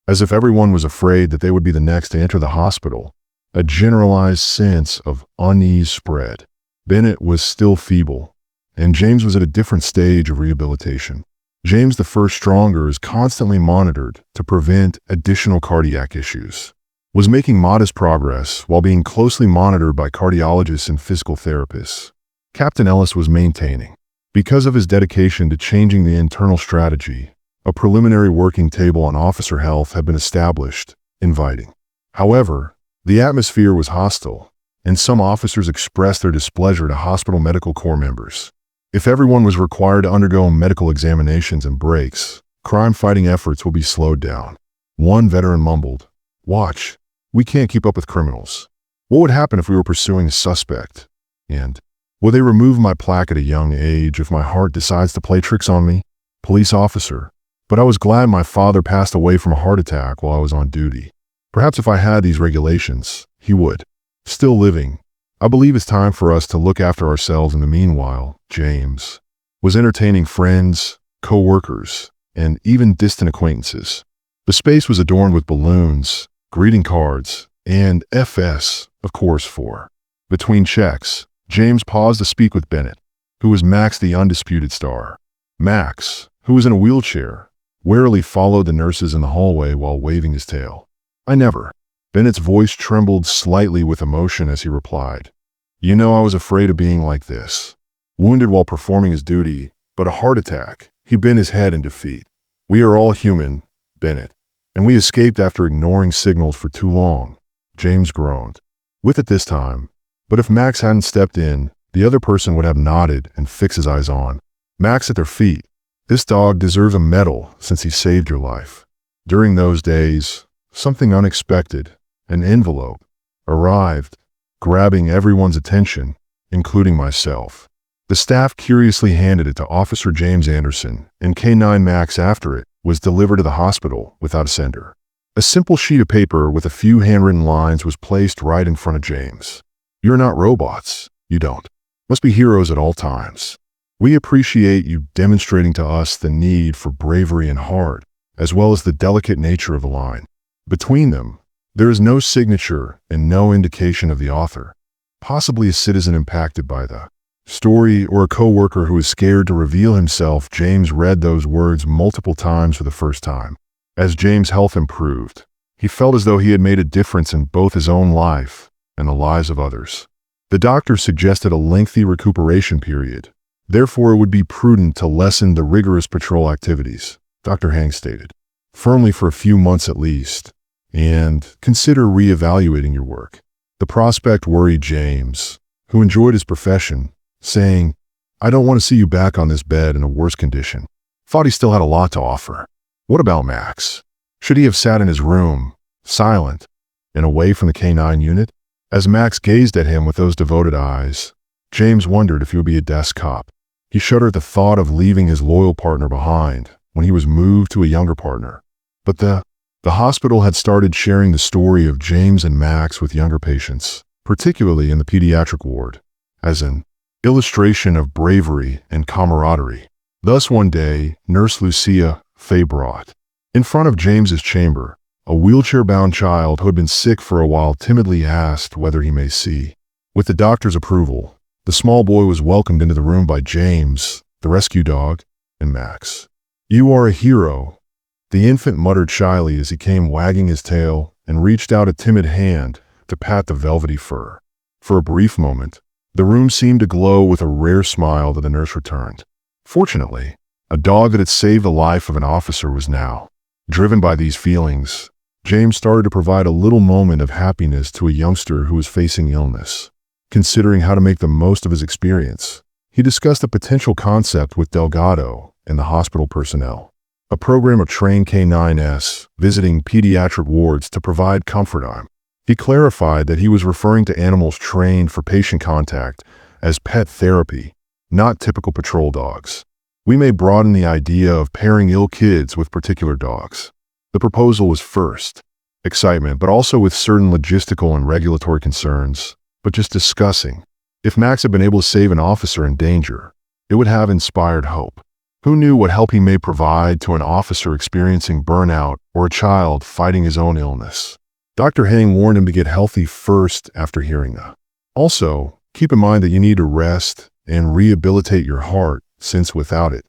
as if everyone was afraid that they would be the next to enter the hospital. A generalized sense of unease spread. Bennett was still feeble, and James was at a different stage of rehabilitation. James, the first stronger, is constantly monitored to prevent additional cardiac issues. Was making modest progress while being closely monitored by cardiologists and physical therapists. Captain Ellis was maintaining. Because of his dedication to changing the internal strategy, a preliminary working table on officer health had been established, inviting. However, the atmosphere was hostile, and some officers expressed their displeasure to hospital medical corps members. If everyone was required to undergo medical examinations and breaks, crime-fighting efforts will be slowed down. One veteran mumbled, "Watch, we can't keep up with criminals. What would happen if we were pursuing a suspect? And will they remove my plaque at a young age if my heart decides to play tricks on me? Police officer. But I was glad my father passed away from a heart attack while I was on duty. Perhaps if I had these regulations, he would. Still living. I believe it's time for us to look after ourselves in the meanwhile." James was entertaining friends, co-workers, and even distant acquaintances. The space was adorned with balloons, greeting cards, and FS, of course, for. Between checks, James paused to speak with Bennett, who was Max the undisputed star. Max, who was in a wheelchair, warily followed the nurses in the hallway while waving his tail. "I never." Bennett's voice trembled slightly with emotion as he replied, "You know, I was afraid of being like this. Wounded while performing his duty, but a heart attack." He bent his head in defeat. "We are all human, Bennett, and we escaped after ignoring signals for too long." James groaned. With it this time, but if Max hadn't stepped in, the other person would have nodded and fixed his eyes on Max at their feet. "This dog deserves a medal since he saved your life." During those days, something unexpected, an envelope, arrived, grabbing everyone's attention, including myself. The staff curiously handed it to Officer James Anderson, and K9 Max after it was delivered to the hospital without a sender. A simple sheet of paper with a few handwritten lines was placed right in front of James. "You're not robots. You don't. Must be heroes at all times. We appreciate you demonstrating to us the need for bravery and heart, as well as the delicate nature of the line." Between them, there is no signature and no indication of the author, possibly a citizen impacted by the story or a co-worker who is scared to reveal himself. James read those words multiple times for the first time. As James' health improved, he felt as though he had made a difference in both his own life and the lives of others. The doctor suggested a lengthy recuperation period. Therefore, it would be prudent to lessen the rigorous patrol activities, Dr. Hanks stated, firmly for a few months at least, and consider re-evaluating your work. The prospect worried James, who enjoyed his profession, saying, "I don't want to see you back on this bed in a worse condition." Thought he still had a lot to offer. What about Max? Should he have sat in his room, silent, and away from the K9 unit? As Max gazed at him with those devoted eyes, James wondered if he would be a desk cop. He shuddered at the thought of leaving his loyal partner behind when he was moved to a younger partner. But the hospital had started sharing the story of James and Max with younger patients, particularly in the pediatric ward, as an illustration of bravery and camaraderie. Thus one day, Nurse Lucia Fay brought, in front of James's chamber, a wheelchair-bound child who had been sick for a while timidly asked whether he may see. With the doctor's approval, the small boy was welcomed into the room by James, the rescue dog, and Max. "You are a hero," the infant muttered shyly as he came wagging his tail and reached out a timid hand to pat the velvety fur. For a brief moment, the room seemed to glow with a rare smile that the nurse returned. Fortunately, a dog that had saved the life of an officer was now. Driven by these feelings, James started to provide a little moment of happiness to a youngster who was facing illness. Considering how to make the most of his experience, he discussed a potential concept with Delgado and the hospital personnel. A program of trained canines visiting pediatric wards to provide comfort on. He clarified that he was referring to animals trained for patient contact as pet therapy, not typical patrol dogs. We may broaden the idea of pairing ill kids with particular dogs. The proposal was first excitement, but also with certain logistical and regulatory concerns, but just discussing. If Max had been able to save an officer in danger, it would have inspired hope. Who knew what help he may provide to an officer experiencing burnout or a child fighting his own illness? Dr. Hang warned him to get healthy first after hearing that. Also, keep in mind that you need to rest and rehabilitate your heart, since without it,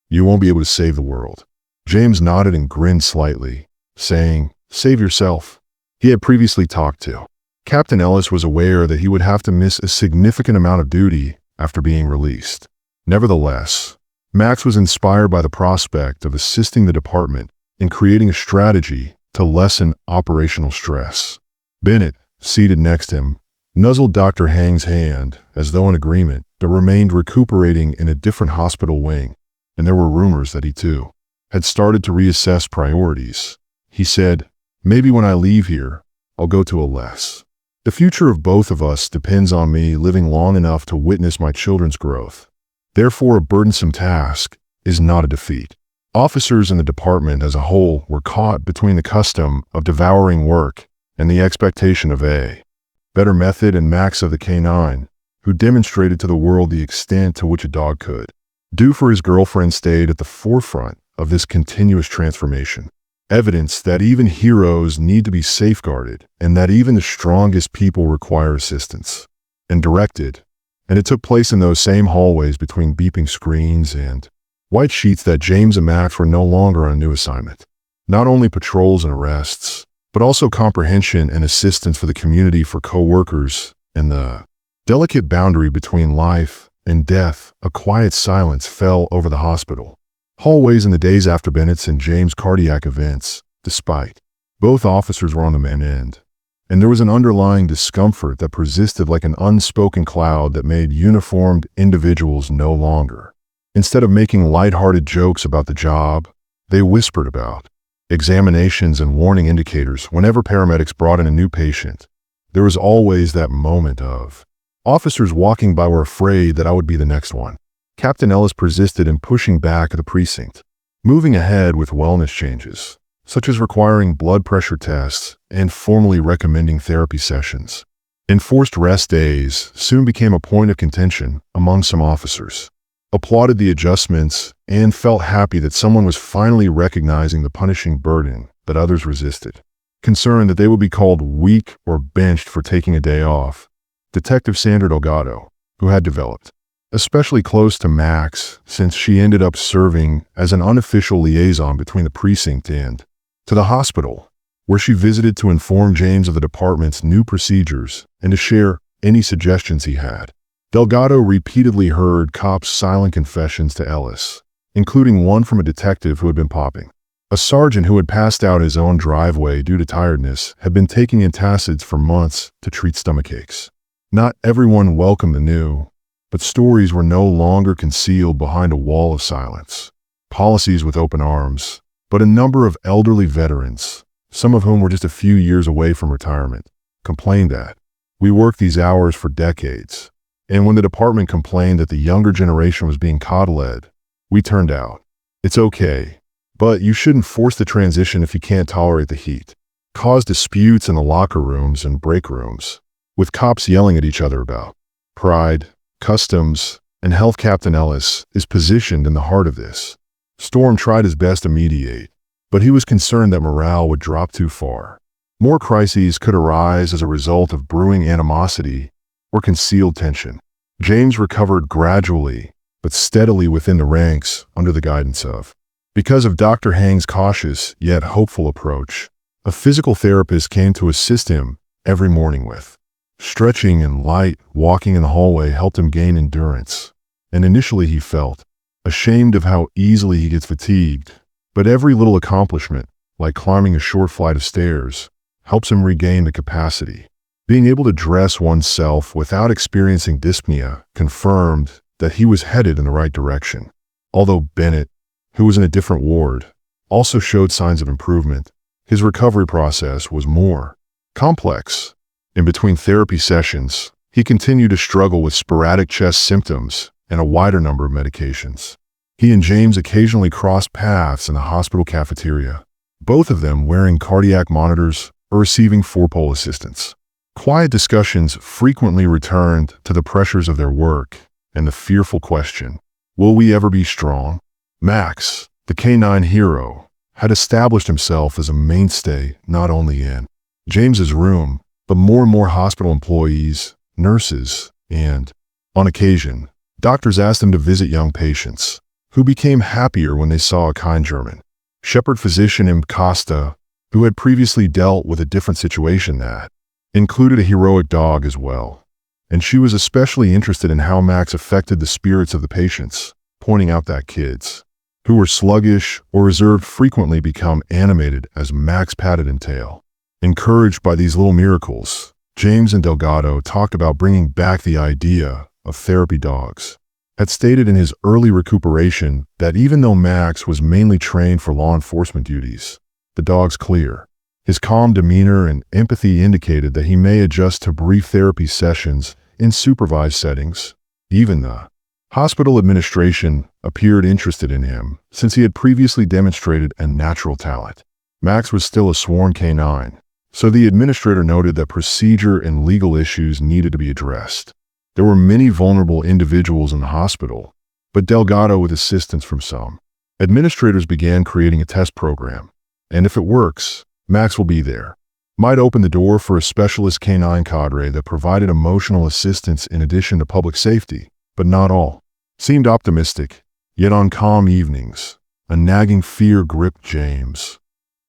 you won't be able to save the world. James nodded and grinned slightly, saying, "Save yourself." He had previously talked to. Captain Ellis was aware that he would have to miss a significant amount of duty after being released. Nevertheless, Max was inspired by the prospect of assisting the department in creating a strategy to lessen operational stress. Bennett, seated next to him, nuzzled Dr. Hang's hand as though in agreement, but remained recuperating in a different hospital wing, and there were rumors that he too had started to reassess priorities. He said, "Maybe when I leave here, I'll go to a less. The future of both of us depends on me living long enough to witness my children's growth. Therefore, a burdensome task is not a defeat." Officers in the department as a whole were caught between the custom of devouring work and the expectation of a better method, and Max of the canine, who demonstrated to the world the extent to which a dog could do for his girlfriend, stayed at the forefront of this continuous transformation. Evidence that even heroes need to be safeguarded and that even the strongest people require assistance. And directed, and it took place in those same hallways between beeping screens and white sheets that James and Max were no longer on a new assignment. Not only patrols and arrests, but also comprehension and assistance for the community, for co-workers, and the delicate boundary between life and death. A quiet silence fell over the hospital hallways in the days after Bennett's and James' cardiac events, despite both officers were on the men end, and there was an underlying discomfort that persisted like an unspoken cloud that made uniformed individuals no longer. Instead of making lighthearted jokes about the job, they whispered about examinations and warning indicators. Whenever paramedics brought in a new patient, there was always that moment of, "Officers walking by were afraid that I would be the next one." Captain Ellis persisted in pushing back at the precinct, moving ahead with wellness changes, such as requiring blood pressure tests and formally recommending therapy sessions. Enforced rest days soon became a point of contention among some officers. Applauded the adjustments and felt happy that someone was finally recognizing the punishing burden that others resisted. Concerned that they would be called weak or benched for taking a day off, Detective Sandra Delgado, who had developed especially close to Max since she ended up serving as an unofficial liaison between the precinct and to the hospital, where she visited to inform James of the department's new procedures and to share any suggestions he had. Delgado repeatedly heard cops' silent confessions to Ellis, including one from a detective who had been popping. A sergeant who had passed out his own driveway due to tiredness had been taking antacids for months to treat stomachaches. Not everyone welcomed the new, but stories were no longer concealed behind a wall of silence. Policies with open arms, but a number of elderly veterans, some of whom were just a few years away from retirement, complained that, "We worked these hours for decades." And when the department complained that the younger generation was being coddled, we turned out. "It's okay, but you shouldn't force the transition if you can't tolerate the heat." Caused disputes in the locker rooms and break rooms, with cops yelling at each other about pride, customs, and health. Captain Ellis is positioned in the heart of this. Storm tried his best to mediate, but he was concerned that morale would drop too far. More crises could arise as a result of brewing animosity or concealed tension. James recovered gradually, but steadily within the ranks under the guidance of. Because of Dr. Hang's cautious yet hopeful approach, a physical therapist came to assist him every morning with stretching and light walking in the hallway helped him gain endurance. And initially he felt ashamed of how easily he gets fatigued, but every little accomplishment, like climbing a short flight of stairs, helps him regain the capacity. Being able to dress oneself without experiencing dyspnea confirmed that he was headed in the right direction. Although Bennett, who was in a different ward, also showed signs of improvement, his recovery process was more complex. In between therapy sessions, he continued to struggle with sporadic chest symptoms and a wider number of medications. He and James occasionally crossed paths in the hospital cafeteria, both of them wearing cardiac monitors or receiving four-pole assistance. Quiet discussions frequently returned to the pressures of their work and the fearful question, will we ever be strong? Max, the canine hero, had established himself as a mainstay not only in James's room, but more and more hospital employees, nurses, and, on occasion, doctors asked him to visit young patients, who became happier when they saw a kind German shepherd physician named Costa, who had previously dealt with a different situation that included a heroic dog as well. And she was especially interested in how Max affected the spirits of the patients, pointing out that kids who were sluggish or reserved frequently become animated as Max patted and tail. Encouraged by these little miracles, James and Delgado talked about bringing back the idea of therapy dogs. Had stated in his early recuperation that even though Max was mainly trained for law enforcement duties, the dog's clear. His calm demeanor and empathy indicated that he may adjust to brief therapy sessions in supervised settings. Even the hospital administration appeared interested in him, since he had previously demonstrated a natural talent. Max was still a sworn canine, so the administrator noted that procedure and legal issues needed to be addressed. There were many vulnerable individuals in the hospital, but Delgado, with assistance from some administrators, began creating a test program. And if it works, Max will be there. Might open the door for a specialist canine cadre that provided emotional assistance in addition to public safety, but not all. Seemed optimistic, yet on calm evenings, a nagging fear gripped James.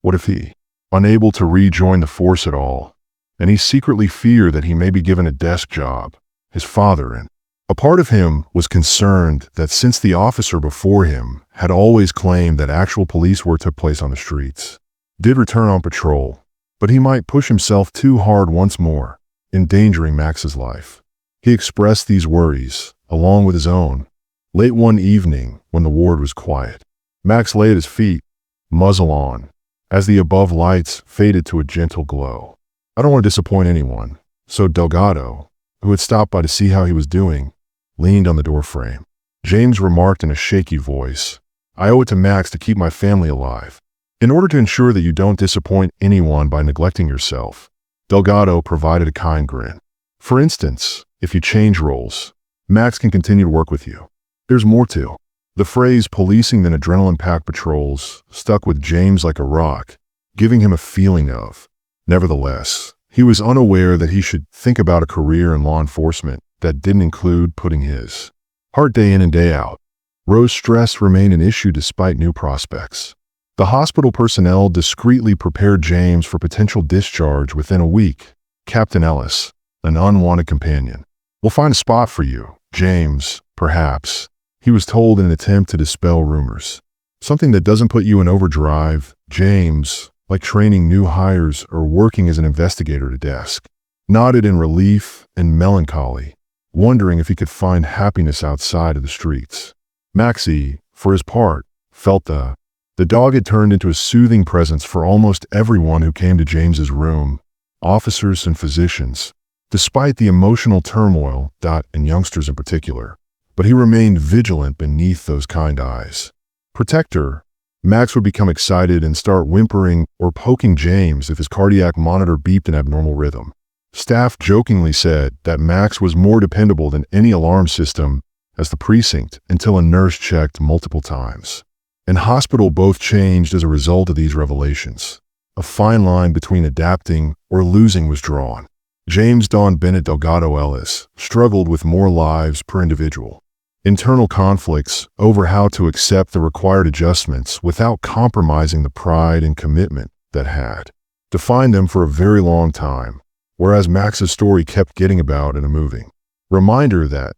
What if he, unable to rejoin the force at all, and he secretly feared that he may be given a desk job, his father, and a part of him was concerned that since the officer before him had always claimed that actual police work took place on the streets, did return on patrol, but he might push himself too hard once more, endangering Max's life. He expressed these worries, along with his own, late one evening when the ward was quiet. Max lay at his feet, muzzle on, as the above lights faded to a gentle glow. I don't want to disappoint anyone, so Delgado, who had stopped by to see how he was doing, leaned on the doorframe. James remarked in a shaky voice, I owe it to Max to keep my family alive. In order to ensure that you don't disappoint anyone by neglecting yourself, Delgado provided a kind grin. For instance, if you change roles, Max can continue to work with you. There's more to. The phrase policing than adrenaline-packed patrols stuck with James like a rock, giving him a feeling of. Nevertheless, he was unaware that he should think about a career in law enforcement that didn't include putting his heart day in and day out. Rose's stress remained an issue despite new prospects. The hospital personnel discreetly prepared James for potential discharge within a week. Captain Ellis, an unwanted companion. We'll find a spot for you, James, perhaps, he was told in an attempt to dispel rumors. Something that doesn't put you in overdrive, James, like training new hires or working as an investigator at a desk, nodded in relief and melancholy, wondering if he could find happiness outside of the streets. Maxie, for his part, felt the dog had turned into a soothing presence for almost everyone who came to James's room, officers and physicians, despite the emotional turmoil, and youngsters in particular. But he remained vigilant beneath those kind eyes. Protector, Max would become excited and start whimpering or poking James if his cardiac monitor beeped an abnormal rhythm. Staff jokingly said that Max was more dependable than any alarm system as the precinct until a nurse checked multiple times. And hospital both changed as a result of these revelations. A fine line between adapting or losing was drawn. James Don Bennett Delgado Ellis struggled with more lives per individual. Internal conflicts over how to accept the required adjustments without compromising the pride and commitment that had defined them for a very long time, whereas Max's story kept getting about in a moving reminder that,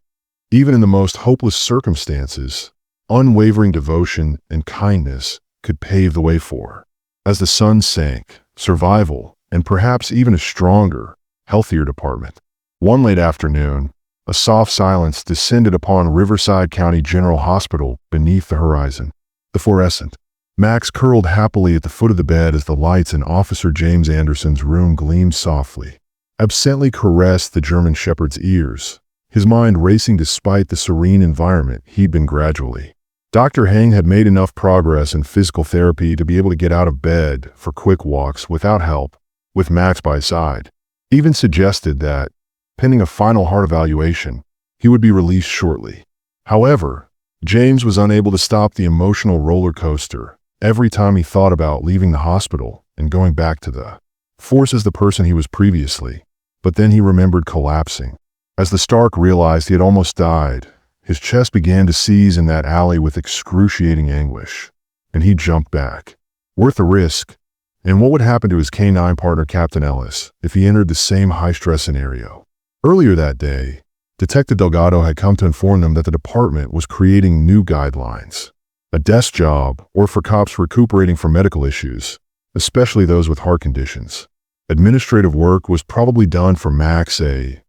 even in the most hopeless circumstances, unwavering devotion and kindness could pave the way for, as the sun sank, survival, and perhaps even a stronger, healthier department. One late afternoon, a soft silence descended upon Riverside County General Hospital beneath the horizon. The fluorescent. Max curled happily at the foot of the bed as the lights in Officer James Anderson's room gleamed softly. Absently caressed the German Shepherd's ears, his mind racing despite the serene environment he'd been gradually. Dr. Heng had made enough progress in physical therapy to be able to get out of bed for quick walks without help, with Max by his side. Even suggested that, pending a final heart evaluation, he would be released shortly. However, James was unable to stop the emotional roller coaster every time he thought about leaving the hospital and going back to the force as the person he was previously. But then he remembered collapsing. As the Stark realized he had almost died, his chest began to seize in that alley with excruciating anguish, and he jumped back. Worth the risk. And what would happen to his K-9 partner Captain Ellis if he entered the same high-stress scenario? Earlier that day, Detective Delgado had come to inform them that the department was creating new guidelines. A desk job, or for cops recuperating from medical issues, especially those with heart conditions. Administrative work was probably done for Max, a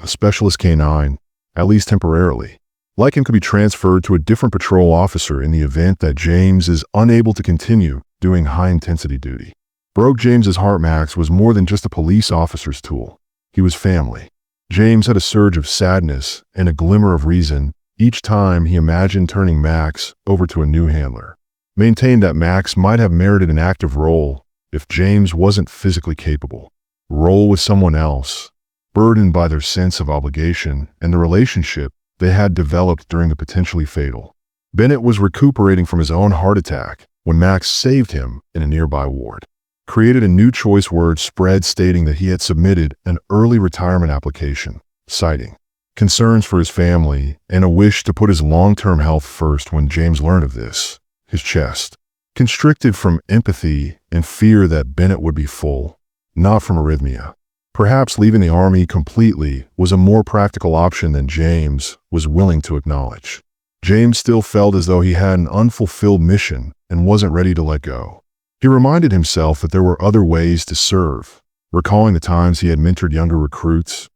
specialist K-9, at least temporarily. Like him could be transferred to a different patrol officer in the event that James is unable to continue doing high-intensity duty. Broke James's heart. Max was more than just a police officer's tool. He was family. James had a surge of sadness and a glimmer of reason each time he imagined turning Max over to a new handler. Maintained that Max might have merited an active role if James wasn't physically capable. Role with someone else, burdened by their sense of obligation and the relationship they had developed during the potentially fatal. Bennett was recuperating from his own heart attack when Max saved him in a nearby ward. Created a new choice word spread stating that he had submitted an early retirement application, citing concerns for his family and a wish to put his long-term health first. When James learned of this, his chest constricted from empathy and fear that Bennett would be full, not from arrhythmia. Perhaps leaving the Army completely was a more practical option than James was willing to acknowledge. James still felt as though he had an unfulfilled mission and wasn't ready to let go. He reminded himself that there were other ways to serve, recalling the times he had mentored younger recruits,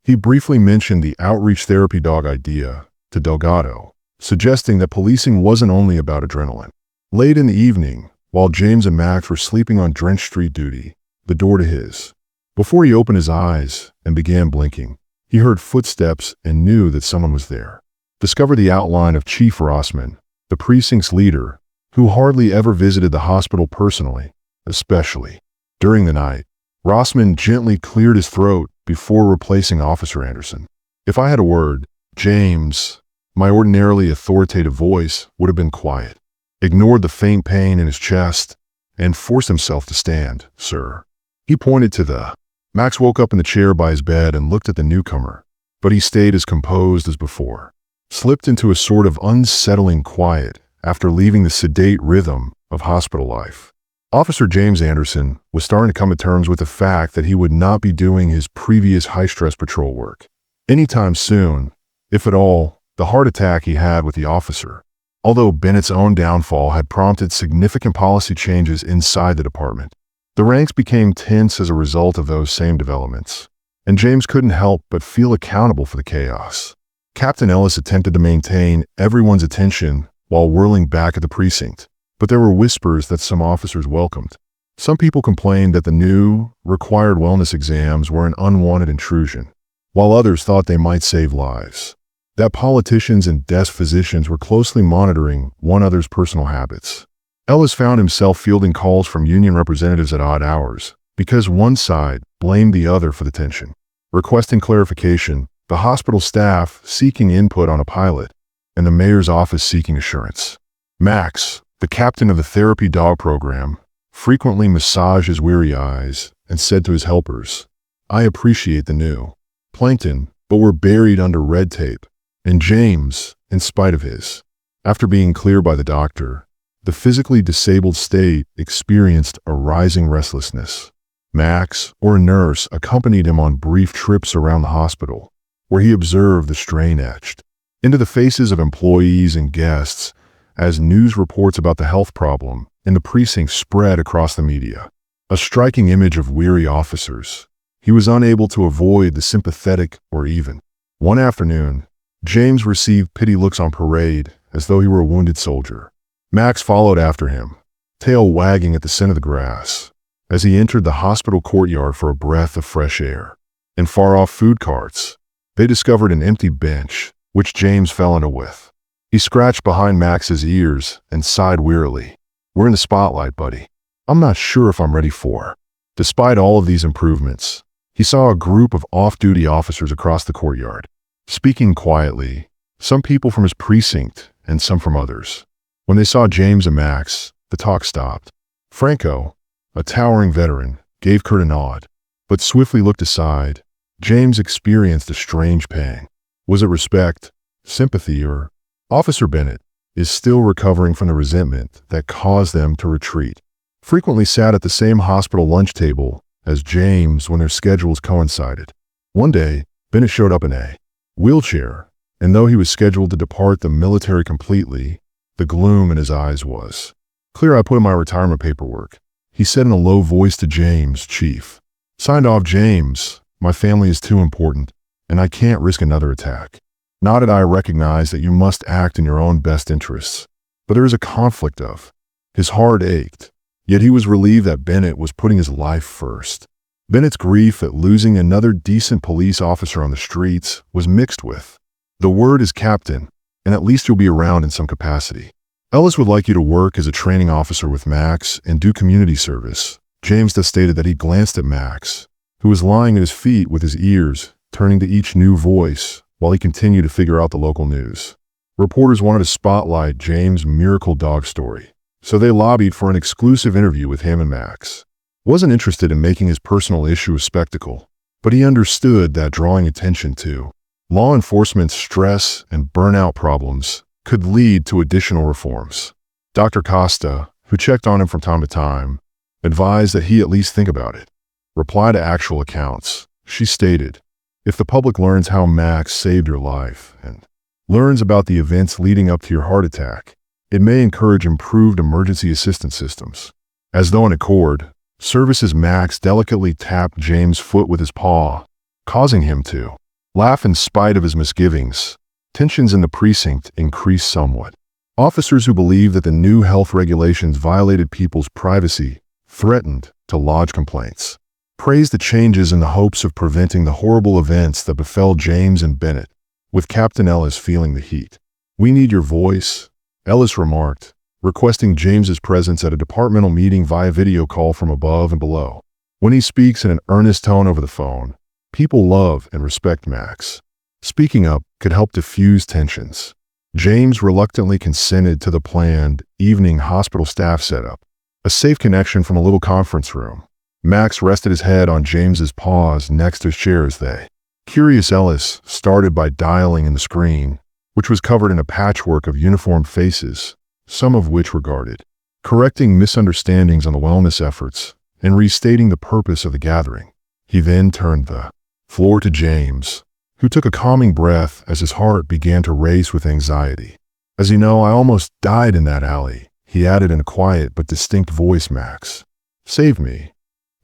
he briefly mentioned the outreach therapy dog idea to Delgado, suggesting that policing wasn't only about adrenaline. Late in the evening, while James and Max were sleeping on Drench Street duty, the door to his. Before he opened his eyes and began blinking, he heard footsteps and knew that someone was there. Discovered the outline of Chief Rossman, the precinct's leader, who hardly ever visited the hospital personally, especially during the night. Rossman gently cleared his throat before replacing Officer Anderson. "If I had a word, James," my ordinarily authoritative voice would have been quiet. Ignored the faint pain in his chest and forced himself to stand. "Sir." He pointed to the. Max woke up in the chair by his bed and looked at the newcomer, but he stayed as composed as before. Slipped into a sort of unsettling quiet after leaving the sedate rhythm of hospital life. Officer James Anderson was starting to come to terms with the fact that he would not be doing his previous high-stress patrol work anytime soon, if at all. The heart attack he had with the officer, although Bennett's own downfall had prompted significant policy changes inside the department. The ranks became tense as a result of those same developments, and James couldn't help but feel accountable for the chaos. Captain Ellis attempted to maintain everyone's attention while whirling back at the precinct, but there were whispers that some officers welcomed. Some people complained that the new, required wellness exams were an unwanted intrusion, while others thought they might save lives. That politicians and desk physicians were closely monitoring one another's personal habits. Ellis found himself fielding calls from union representatives at odd hours, because one side blamed the other for the tension, requesting clarification, the hospital staff seeking input on a pilot, and the mayor's office seeking assurance. Max, the captain of the therapy dog program, frequently massaged his weary eyes and said to his helpers, I appreciate the new plankton, but we're buried under red tape. And James, in spite of his, after being cleared by the doctor, the physically disabled state experienced a rising restlessness. Max, or a nurse, accompanied him on brief trips around the hospital, where he observed the strain etched into the faces of employees and guests as news reports about the health problem in the precinct spread across the media. A striking image of weary officers. He was unable to avoid the sympathetic or even. One afternoon, James received pity looks on parade as though he were a wounded soldier. Max followed after him, tail wagging at the scent of the grass, as he entered the hospital courtyard for a breath of fresh air. In far-off food carts, they discovered an empty bench, which James fell into with. He scratched behind Max's ears and sighed wearily. "We're in the spotlight, buddy. I'm not sure if I'm ready for." Despite all of these improvements, he saw a group of off-duty officers across the courtyard, speaking quietly, some people from his precinct and some from others. When they saw James and Max, the talk stopped. Franco, a towering veteran, gave Kurt a nod, but swiftly looked aside. James experienced a strange pang. Was it respect, sympathy, or Officer Bennett is still recovering from the resentment that caused them to retreat? Frequently sat at the same hospital lunch table as James when their schedules coincided. One day, Bennett showed up in a wheelchair, and though he was scheduled to depart the military completely, the gloom in his eyes was clear. "I put in my retirement paperwork," he said in a low voice to James, "Chief. Signed off, James. My family is too important, and I can't risk another attack." Nodded. "I recognize that you must act in your own best interests, but there is a conflict of." His heart ached, yet he was relieved that Bennett was putting his life first. Bennett's grief at losing another decent police officer on the streets was mixed with, "The word is Captain, and at least you'll be around in some capacity. Ellis would like you to work as a training officer with Max and do community service." James thus stated that he glanced at Max, who was lying at his feet with his ears turning to each new voice while he continued to figure out the local news. Reporters wanted to spotlight James' miracle dog story, so they lobbied for an exclusive interview with him and Max. Wasn't interested in making his personal issue a spectacle, but he understood that drawing attention to law enforcement's stress and burnout problems could lead to additional reforms. Dr. Costa, who checked on him from time to time, advised that he at least think about it. "Reply to actual accounts," she stated. "If the public learns how Max saved your life and learns about the events leading up to your heart attack, it may encourage improved emergency assistance systems." As though in accord, services, Max delicately tapped James' foot with his paw, causing him to laugh in spite of his misgivings. Tensions in the precinct increased somewhat. Officers who believed that the new health regulations violated people's privacy threatened to lodge complaints. Praised the changes in the hopes of preventing the horrible events that befell James and Bennett, with Captain Ellis feeling the heat. "We need your voice," Ellis remarked, requesting James's presence at a departmental meeting via video call from above and below. When he speaks in an earnest tone over the phone, people love and respect Max. Speaking up could help diffuse tensions. James reluctantly consented to the planned evening hospital staff setup, a safe connection from a little conference room. Max rested his head on James's paws next to his chair as they. Curious Ellis started by dialing in the screen, which was covered in a patchwork of uniformed faces, some of which were guarded, correcting misunderstandings on the wellness efforts and restating the purpose of the gathering. He then turned the floor to James, who took a calming breath as his heart began to race with anxiety. "As you know, I almost died in that alley," he added in a quiet but distinct voice. "Max saved me.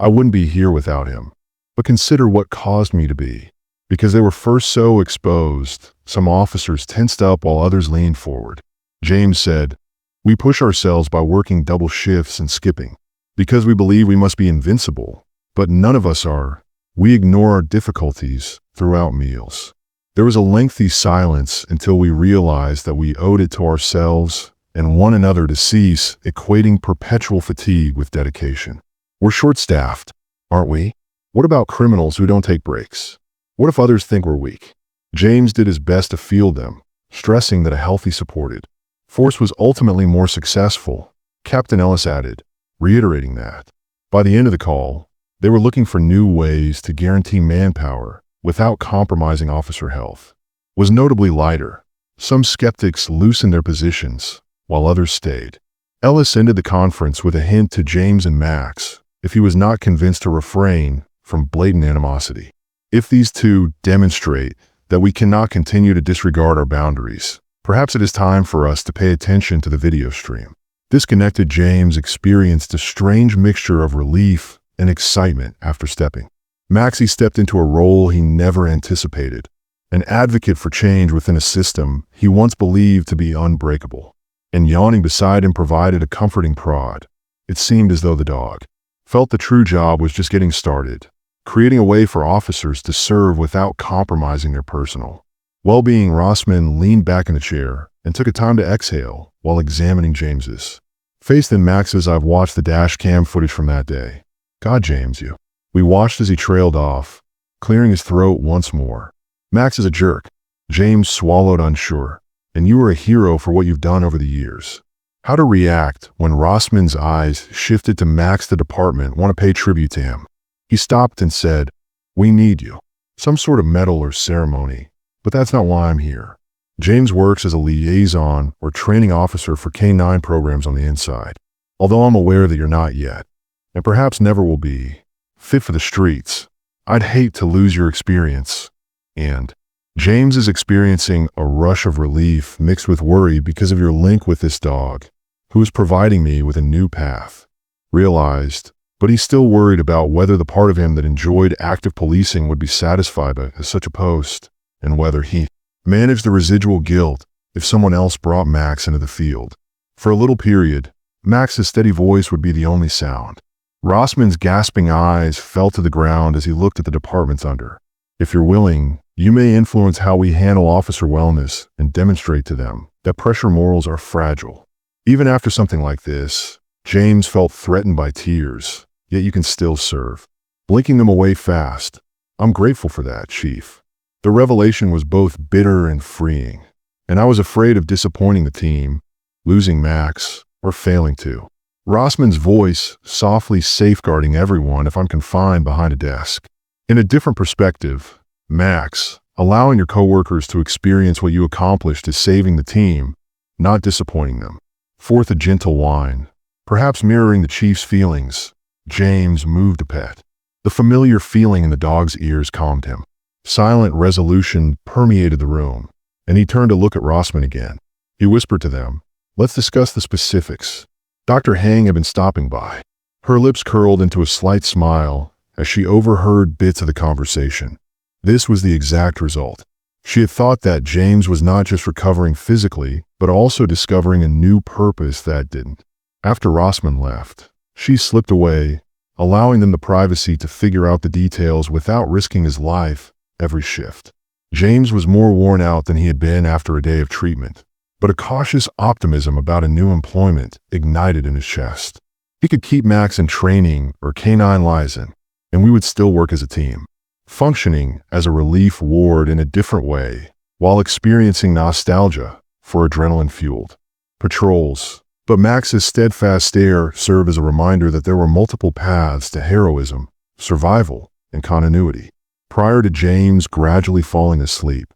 I wouldn't be here without him. But consider what caused me to be." Because they were first so exposed, some officers tensed up while others leaned forward. James said, "We push ourselves by working double shifts and skipping, because we believe we must be invincible, but none of us are. We ignore our difficulties throughout meals." There was a lengthy silence until we realized that we owed it to ourselves and one another to cease equating perpetual fatigue with dedication. "We're short-staffed, aren't we? What about criminals who don't take breaks? What if others think we're weak?" James did his best to field them, stressing that a healthy, supported force was ultimately more successful. Captain Ellis added, reiterating that. By the end of the call, They were looking for new ways to guarantee manpower without compromising officer health. Was notably lighter. Some skeptics loosened their positions, while others stayed. Ellis ended the conference with a hint to James and Max, if he was not convinced, to refrain from blatant animosity. If these two demonstrate that we cannot continue to disregard our boundaries, perhaps it is time for us to pay attention to the video stream. Disconnected James experienced a strange mixture of relief and excitement after stepping. Maxie stepped into a role he never anticipated, an advocate for change within a system he once believed to be unbreakable. And yawning beside him provided a comforting prod. It seemed as though the dog felt the true job was just getting started, creating a way for officers to serve without compromising their personal well-being. Rossman leaned back in the chair and took a time to exhale while examining James's face. Then Max's, "I've watched the dash cam footage from that day. God, James, you." We watched as he trailed off, clearing his throat once more. "Max is a jerk." James swallowed, unsure. "And you were a hero for what you've done over the years." How to react when Rossman's eyes shifted to Max? The department want to pay tribute to him. He stopped and said, "We need you. Some sort of medal or ceremony. But that's not why I'm here." James works as a liaison or training officer for K-9 programs on the inside. "Although I'm aware that you're not yet, and perhaps never will be, fit for the streets, I'd hate to lose your experience." And James is experiencing a rush of relief mixed with worry because of your link with this dog, who is providing me with a new path. Realized, but he's still worried about whether the part of him that enjoyed active policing would be satisfied by such a post, and whether he managed the residual guilt if someone else brought Max into the field. For a little period, Max's steady voice would be the only sound. Rossman's gasping eyes fell to the ground as he looked at the departments under. "If you're willing, you may influence how we handle officer wellness and demonstrate to them that pressure morals are fragile." Even after something like this, James felt threatened by tears, yet you can still serve. Blinking them away fast. "I'm grateful for that, Chief." The revelation was both bitter and freeing, and I was afraid of disappointing the team, losing Max, or failing to. Rossman's voice softly safeguarding everyone if I'm confined behind a desk. In a different perspective, Max, allowing your coworkers to experience what you accomplished is saving the team, not disappointing them. Forth a gentle whine, perhaps mirroring the Chief's feelings. James moved a pet. The familiar feeling in the dog's ears calmed him. Silent resolution permeated the room, and he turned to look at Rossman again. He whispered to them, "Let's discuss the specifics." Dr. Hang had been stopping by. Her lips curled into a slight smile as she overheard bits of the conversation. This was the exact result. She had thought that James was not just recovering physically, but also discovering a new purpose that didn't. After Rossman left, she slipped away, allowing them the privacy to figure out the details without risking his life every shift. James was more worn out than he had been after a day of treatment, but a cautious optimism about a new employment ignited in his chest. He could keep Max in training or K-9 liaison, and we would still work as a team, functioning as a relief ward in a different way, while experiencing nostalgia for adrenaline-fueled patrols. But Max's steadfast stare served as a reminder that there were multiple paths to heroism, survival, and continuity. Prior to James gradually falling asleep,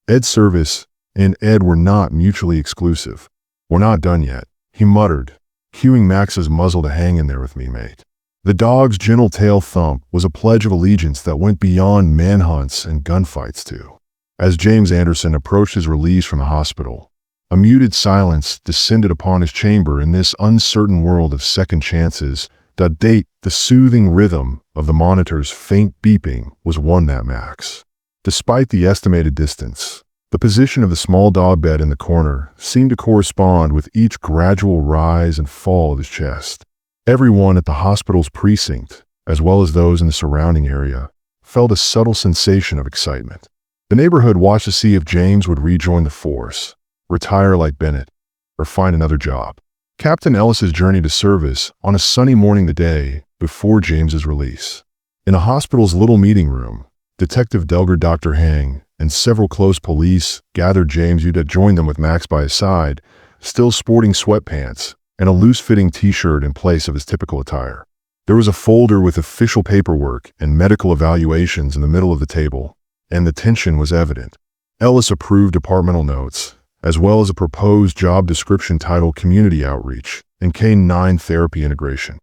Ed's service and Ed were not mutually exclusive. "We're not done yet," he muttered, cueing Max's muzzle to "Hang in there with me, mate." The dog's gentle tail thump was a pledge of allegiance that went beyond manhunts and gunfights too. As James Anderson approached his release from the hospital, a muted silence descended upon his chamber in this uncertain world of second chances. The soothing rhythm of the monitor's faint beeping was one that Max. Despite the estimated distance, the position of the small dog bed in the corner seemed to correspond with each gradual rise and fall of his chest. Everyone at the hospital's precinct, as well as those in the surrounding area, felt a subtle sensation of excitement. The neighborhood watched to see if James would rejoin the force, retire like Bennett, or find another job. Captain Ellis's journey to service on a sunny morning the day before James's release. In the hospital's little meeting room, Detective Delger, Dr. Hang, and several close police gathered. James Uda joined them with Max by his side, still sporting sweatpants and a loose-fitting t-shirt in place of his typical attire. There was a folder with official paperwork and medical evaluations in the middle of the table, and the tension was evident. Ellis approved departmental notes, as well as a proposed job description titled Community Outreach and K-9 Therapy Integration.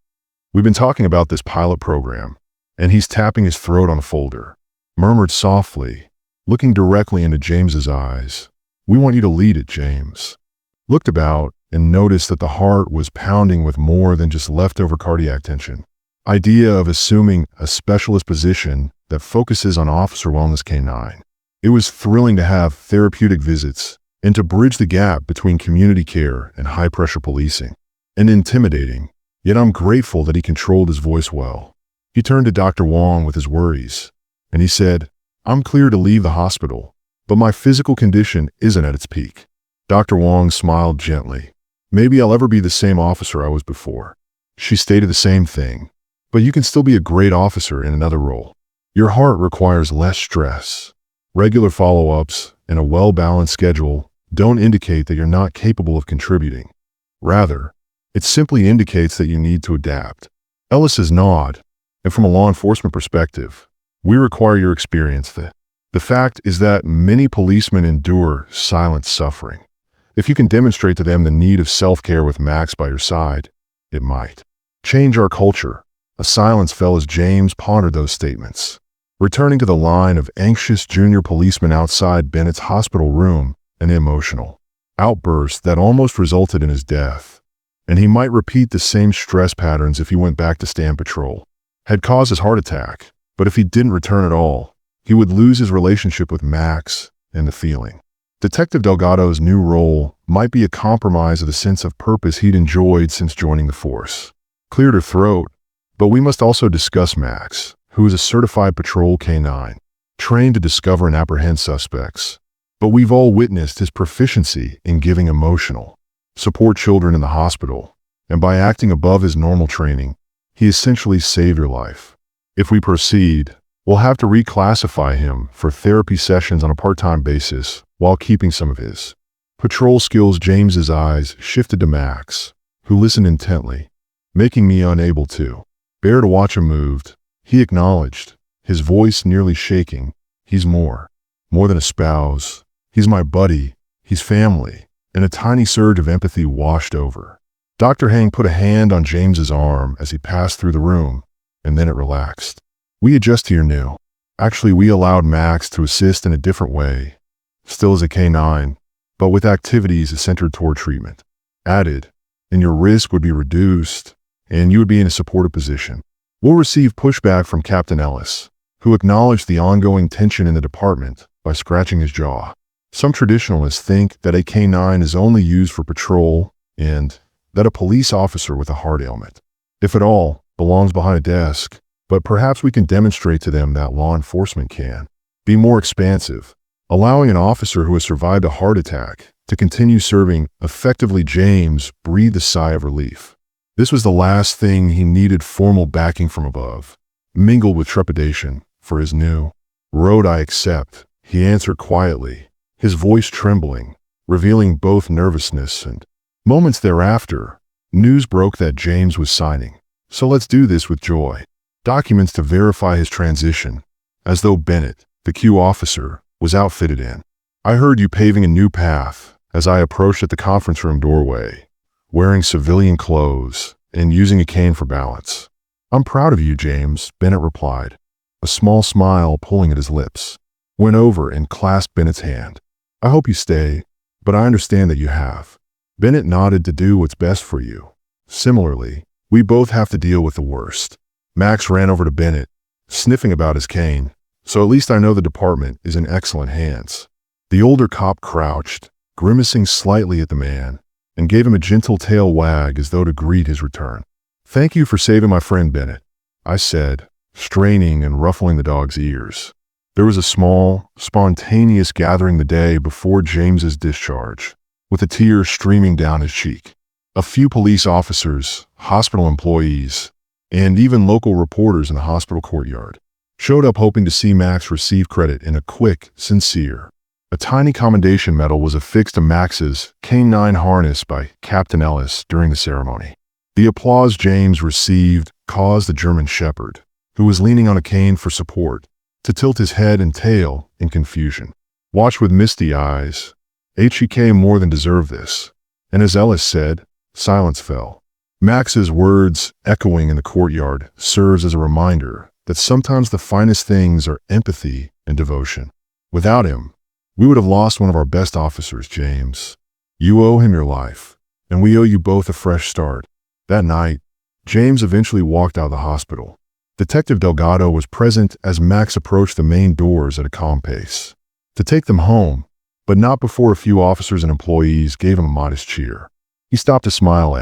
We've been talking about this pilot program, and he's tapping his throat on the folder, murmured softly, looking directly into James's eyes. "We want you to lead it, James." Looked about and noticed that the heart was pounding with more than just leftover cardiac tension. Idea of assuming a specialist position that focuses on officer wellness K-9. It was thrilling to have therapeutic visits and to bridge the gap between community care and high-pressure policing. And intimidating, yet I'm grateful that he controlled his voice well. He turned to Dr. Wong with his worries, and he said, "I'm clear to leave the hospital, but my physical condition isn't at its peak." Dr. Wong smiled gently. "Maybe I'll ever be the same officer I was before." She stated the same thing, "But you can still be a great officer in another role. Your heart requires less stress. Regular follow-ups and a well-balanced schedule don't indicate that you're not capable of contributing. Rather, it simply indicates that you need to adapt." Ellis's nod, and from a law enforcement perspective, we require your experience. The fact is that many policemen endure silent suffering. If you can demonstrate to them the need of self-care with Max by your side, it might change our culture. A silence fell as James pondered those statements, returning to the line of anxious junior policemen outside Bennett's hospital room, an emotional outburst that almost resulted in his death. And he might repeat the same stress patterns if he went back to stand patrol. Had caused his heart attack, but if he didn't return at all, he would lose his relationship with Max and the feeling. Detective Delgado's new role might be a compromise of the sense of purpose he'd enjoyed since joining the force. Cleared her throat, but we must also discuss Max, who is a certified patrol K-9, trained to discover and apprehend suspects. But we've all witnessed his proficiency in giving emotional support children in the hospital, and by acting above his normal training, he essentially saved your life. If we proceed, we'll have to reclassify him for therapy sessions on a part-time basis while keeping some of his patrol skills. James's eyes shifted to Max, who listened intently, making me unable to bear to watch him moved. He acknowledged, his voice nearly shaking, "He's more than a spouse. He's my buddy, he's family," and a tiny surge of empathy washed over. Dr. Hang put a hand on James's arm as he passed through the room, and then it relaxed. "We adjust to your new." Actually, we allowed Max to assist in a different way, still as a K-9, but with activities centered toward treatment. Added, and your risk would be reduced, and you would be in a supportive position. We'll receive pushback from Captain Ellis, who acknowledged the ongoing tension in the department by scratching his jaw. Some traditionalists think that a K-9 is only used for patrol and that a police officer with a heart ailment, if at all, belongs behind a desk, but perhaps we can demonstrate to them that law enforcement can be more expansive, allowing an officer who has survived a heart attack to continue serving effectively. James breathed a sigh of relief. This was the last thing he needed. Formal backing from above, mingled with trepidation for his new road. "I accept," he answered quietly, his voice trembling, revealing both nervousness and moments thereafter, news broke that James was signing. "So let's do this with joy." Documents to verify his transition, as though Bennett, the Q officer, was outfitted in. "I heard you paving a new path," as I approached at the conference room doorway, wearing civilian clothes and using a cane for balance. "I'm proud of you, James," Bennett replied, a small smile pulling at his lips. Went over and clasped Bennett's hand. "I hope you stay, but I understand that you have." Bennett nodded. "To do what's best for you. Similarly, we both have to deal with the worst." Max ran over to Bennett, sniffing about his cane. "So at least I know the department is in excellent hands." The older cop crouched, grimacing slightly at the man, and gave him a gentle tail wag as though to greet his return. "Thank you for saving my friend Bennett," I said, straining and ruffling the dog's ears. There was a small, spontaneous gathering the day before James's discharge, with a tear streaming down his cheek. A few police officers, hospital employees, and even local reporters in the hospital courtyard showed up hoping to see Max receive credit in a quick, sincere. A tiny commendation medal was affixed to Max's K-9 harness by Captain Ellis during the ceremony. The applause James received caused the German Shepherd, who was leaning on a cane for support, to tilt his head and tail in confusion. Watched with misty eyes, HEK more than deserved this, and as Ellis said, silence fell. Max's words, echoing in the courtyard, serves as a reminder that sometimes the finest things are empathy and devotion. Without him, we would have lost one of our best officers, James. You owe him your life, and we owe you both a fresh start. That night, James eventually walked out of the hospital. Detective Delgado was present as Max approached the main doors at a calm pace to take them home, but not before a few officers and employees gave him a modest cheer. He stopped to smile.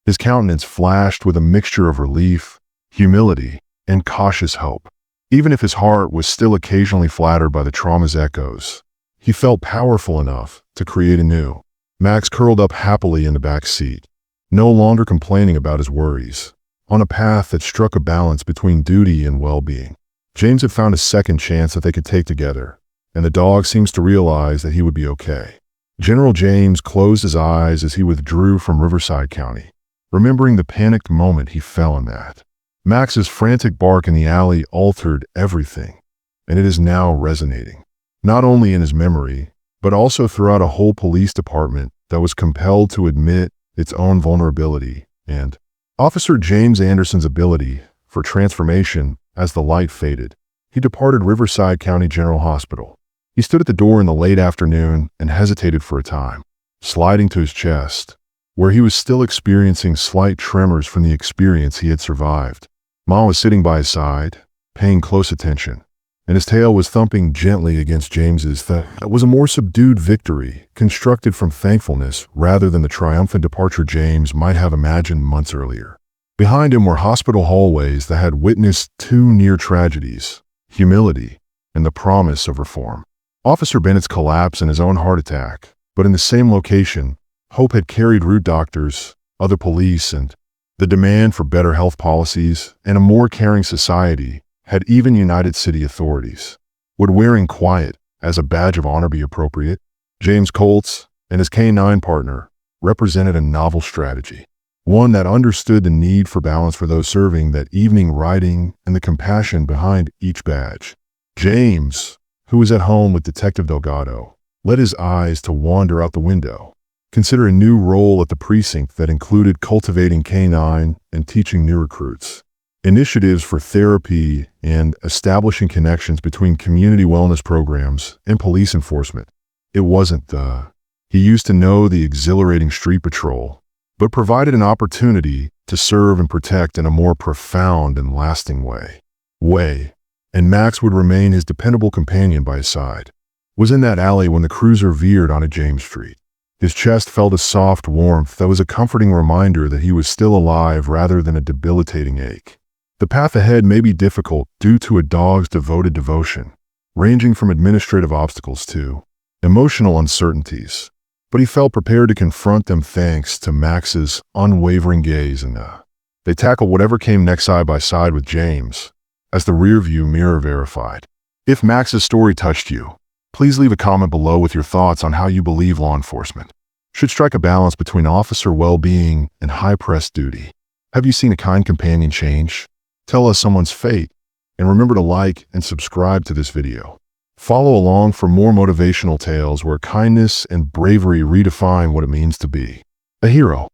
His countenance flashed with a mixture of relief, humility, and cautious hope. Even if his heart was still occasionally flattered by the trauma's echoes, he felt powerful enough to create anew. Max curled up happily in the back seat, no longer complaining about his worries, on a path that struck a balance between duty and well-being. James had found a second chance that they could take together, and the dog seems to realize that he would be okay. General James closed his eyes as he withdrew from Riverside County, remembering the panicked moment he fell in that. Max's frantic bark in the alley altered everything, and it is now resonating, not only in his memory, but also throughout a whole police department that was compelled to admit its own vulnerability and Officer James Anderson's ability for transformation. As the light faded, he departed Riverside County General Hospital. He stood at the door in the late afternoon and hesitated for a time, sliding to his chest, where he was still experiencing slight tremors from the experience he had survived. Ma was sitting by his side, paying close attention, and his tail was thumping gently against James's. That was a more subdued victory, constructed from thankfulness rather than the triumphant departure James might have imagined months earlier. Behind him were hospital hallways that had witnessed two near tragedies, humility and the promise of reform. Officer Bennett's collapse and his own heart attack, but in the same location, hope had carried root doctors, other police, and the demand for better health policies and a more caring society had even united city authorities. Would wearing quiet as a badge of honor be appropriate? James Colts and his K-9 partner represented a novel strategy, one that understood the need for balance for those serving that evening riding and the compassion behind each badge. James, who was at home with Detective Delgado, let his eyes to wander out the window, consider a new role at the precinct that included cultivating K-9 and teaching new recruits, initiatives for therapy, and establishing connections between community wellness programs and police enforcement. It wasn't he used to know the exhilarating street patrol, but provided an opportunity to serve and protect in a more profound and lasting way. And Max would remain his dependable companion by his side. Was in that alley when the cruiser veered onto James Street. His chest felt a soft warmth that was a comforting reminder that he was still alive rather than a debilitating ache. The path ahead may be difficult due to a dog's devoted devotion, ranging from administrative obstacles to emotional uncertainties, but he felt prepared to confront them thanks to Max's unwavering gaze, and they tackled whatever came next side by side with James, as the rearview mirror verified. If Max's story touched you, please leave a comment below with your thoughts on how you believe law enforcement should strike a balance between officer well-being and high-press duty. Have you seen a kind companion change? Tell us someone's fate, and remember to like and subscribe to this video. Follow along for more motivational tales where kindness and bravery redefine what it means to be a hero.